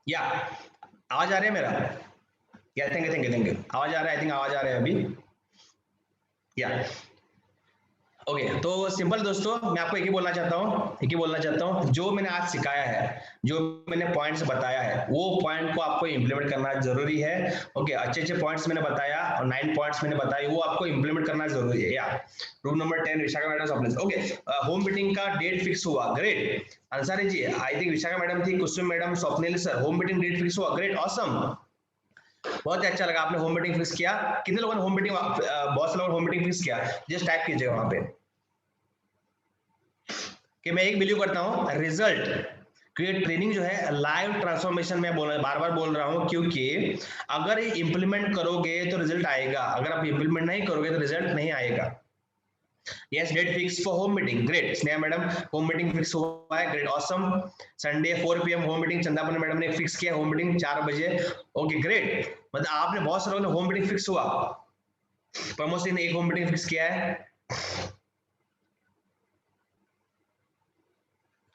या आवाज आ रहा है मेरा? या thank you thank you thank you, आवाज आ रहा है, आई थिंक आवाज आ रहा है अभी। या ओके तो सिंपल दोस्तों, मैं आपको एक ही बोलना चाहता हूँ, जो मैंने आज सिखाया है, जो मैंने पॉइंट्स बताया है, वो पॉइंट को आपको इंप्लीमेंट करना जरूरी है। ओके, अच्छे अच्छे पॉइंट्स मैंने बताया और 9 पॉइंट्स मैंने बताए, वो आपको इंप्लीमेंट करना जरूरी है। या room number 10 Vishakha madam Swapnil. Okay, home meeting का डेट फिक्स हुआ, great. Ansari ji, I think Vishakha madam थी, Kusum madam, Swapnil sir, home meeting date fix हुआ, ग्रेट, ऑसम। बहुत ही अच्छा लगा, आपने होम मीटिंग फिक्स किया। कितने लोगों ने होम मीटिंग, बहुत से लोगों ने होम मीटिंग फिक्स किया, जस्ट टाइप कीजिएगा वहां पे कि मैं एक बिलीव करता हूं रिजल्ट, क्रिएट ट्रेनिंग जो है लाइव ट्रांसफॉर्मेशन में बार बार बोल रहा हूं, क्योंकि अगर इंप्लीमेंट करोगे तो रिजल्ट आएगा, अगर आप इंप्लीमेंट नहीं करोगे तो रिजल्ट नहीं आएगा। Yes, date fix for home meeting, great. Sneha madam, home meeting fix हुआ है, great, awesome. Sunday 4 PM home meeting, Chandapan madam ने फिक्स किया होम मीटिंग 4 बजे। ओके ग्रेट, मतलब आपने बहुत सारे लोगों ने होम मीटिंग फिक्स हुआ। प्रमोद सिंह ने एक होम मीटिंग फिक्स किया है।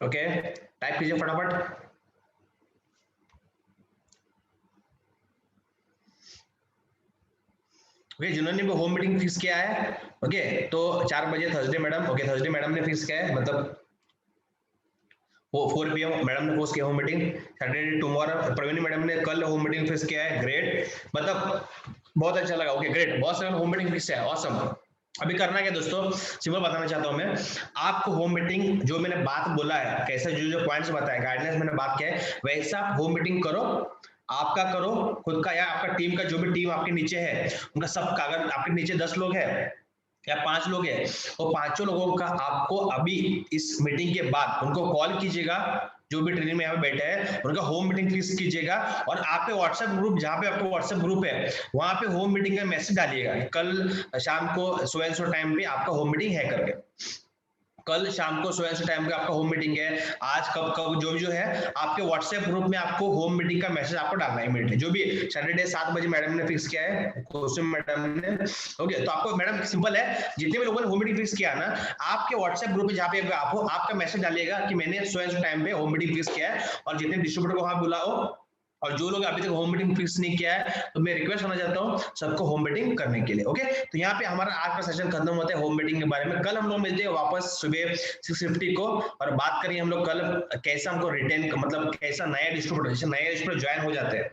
ओके, टाइप कीजिए फटाफट। ओके, जिन्होंने भी होम मीटिंग फिक्स किया है, ओके, तो 4 बजे Thursday madam, okay Thursday madam ने फिक्स किया है, मतलब वो 4 PM मैडम ने पोस्ट किया home meeting. Saturday tomorrow Praveen madam ने कल होम मीटिंग फिक्स किया है, ग्रेट, मतलब बहुत अच्छा लगा। ओके ग्रेट, बहुत सारे होम मीटिंग फिक्स है, ऑसम। अभी करना क्या दोस्तों, सिंपल बताना चाहता हूं मैं आपको, होम मीटिंग जो मैंने बात बोला है, कैसे जो जो पॉइंट्स बताए, गाइडलाइंस मैंने बात किया है, वैसा होम मीटिंग करो, आपका करो, खुद का या आपका टीम का, जो भी टीम आपके नीचे है उनका सबका, अगर आपके नीचे 10 लोग है या 5 लोग है, तो पांचों लोगों का आपको अभी इस मीटिंग के बाद उनको कॉल कीजिएगा, जो भी ट्रेनिंग में यहाँ पे बैठे हैं उनका होम मीटिंग फिक्स कीजिएगा, और आपके व्हाट्सएप ग्रुप, जहाँ पे आपका व्हाट्सएप ग्रुप है वहां पे होम मीटिंग का मैसेज डालिएगा, कल शाम को सो एंड सो टाइम पे आपका होम मीटिंग है करके, कल शाम को सोया से टाइम पे आपका होम मीटिंग है, आज कब कब जो भी जो है आपके व्हाट्सएप ग्रुप में आपको होम मीटिंग का मैसेज आपको डालना है इमीडिएटली, जो भी सैटरडे 7 बजे मैडम ने फिक्स किया है, कुसुम मैडम ने। ओके, तो आपको मैडम सिंपल है, जितने भी लोगों ने होम मीटिंग फिक्स किया ना, आपके व्हाट्सएप ग्रुप में जहाँ पे आप हो, आपका मैसेज डालिएगा कि मैंने सोया से टाइम पे होम मीटिंग फिक्स किया है, और जितने डिस्ट्रीब्यूटर को वहां बुलाओ, और जो लोग अभी तक होम मीटिंग फिक्स नहीं किया है, तो मैं रिक्वेस्ट करना चाहता हूँ सबको होम मीटिंग करने के लिए। ओके, तो यहाँ पे हमारा आज का सेशन खत्म होता है होम मीटिंग के बारे में। कल हम लोग मिलते हैं वापस सुबह 6:50 को, और बात करेंगे हम लोग कल कैसा हमको रिटेन, मतलब कैसा नया डिस्ट्रीब्यूटर, जैसे नया डिस्ट्रीब्यूटर ज्वाइन हो जाते हैं,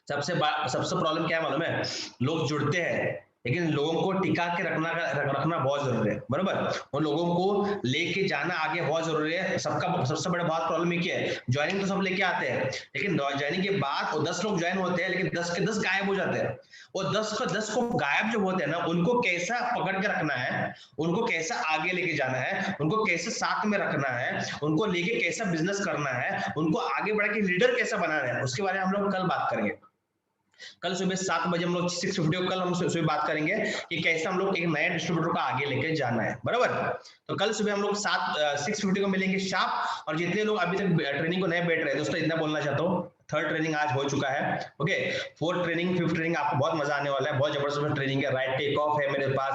सबसे प्रॉब्लम क्या है मालूम है, लोग जुड़ते हैं लेकिन लोगों को टिका के रखना बहुत जरूरी है, बराबर, और लोगों को लेके जाना आगे बहुत जरूरी है। सबका सबसे बड़ा बात प्रॉब्लम ये क्या है, ज्वाइनिंग तो सब लेके आते हैं, लेकिन ज्वाइनिंग के बाद वो 10 लोग ज्वाइन होते हैं, लेकिन 10 के 10 गायब हो जाते हैं। वो 10 का 10 को गायब जो होते हैं ना, उनको कैसा पकड़ के रखना है, उनको कैसा आगे लेके जाना है, उनको कैसे साथ में रखना है, उनको लेके कैसा बिजनेस करना है, उनको आगे बढ़ के लीडर कैसा बनाना है, उसके बारे में हम लोग कल बात करेंगे। कल सुबह 7 बजे हम लोग 6:50 को कल हम सुबह बात करेंगे कि कैसे हम लोग एक नए डिस्ट्रीब्यूटर को आगे लेके जाना है, बराबर। तो कल सुबह हम लोग 6:50 को मिलेंगे शार्प, और जितने लोग अभी तक ट्रेनिंग को नहीं बैठ रहे दोस्तों, इतना बोलना चाहता हूँ, थर्ड ट्रेनिंग आज हो चुका है, okay, fourth training, fifth training आपको बहुत मजा आने वाला है, बहुत जबरदस्त ट्रेनिंग है, राइट टेक ऑफ है मेरे पास,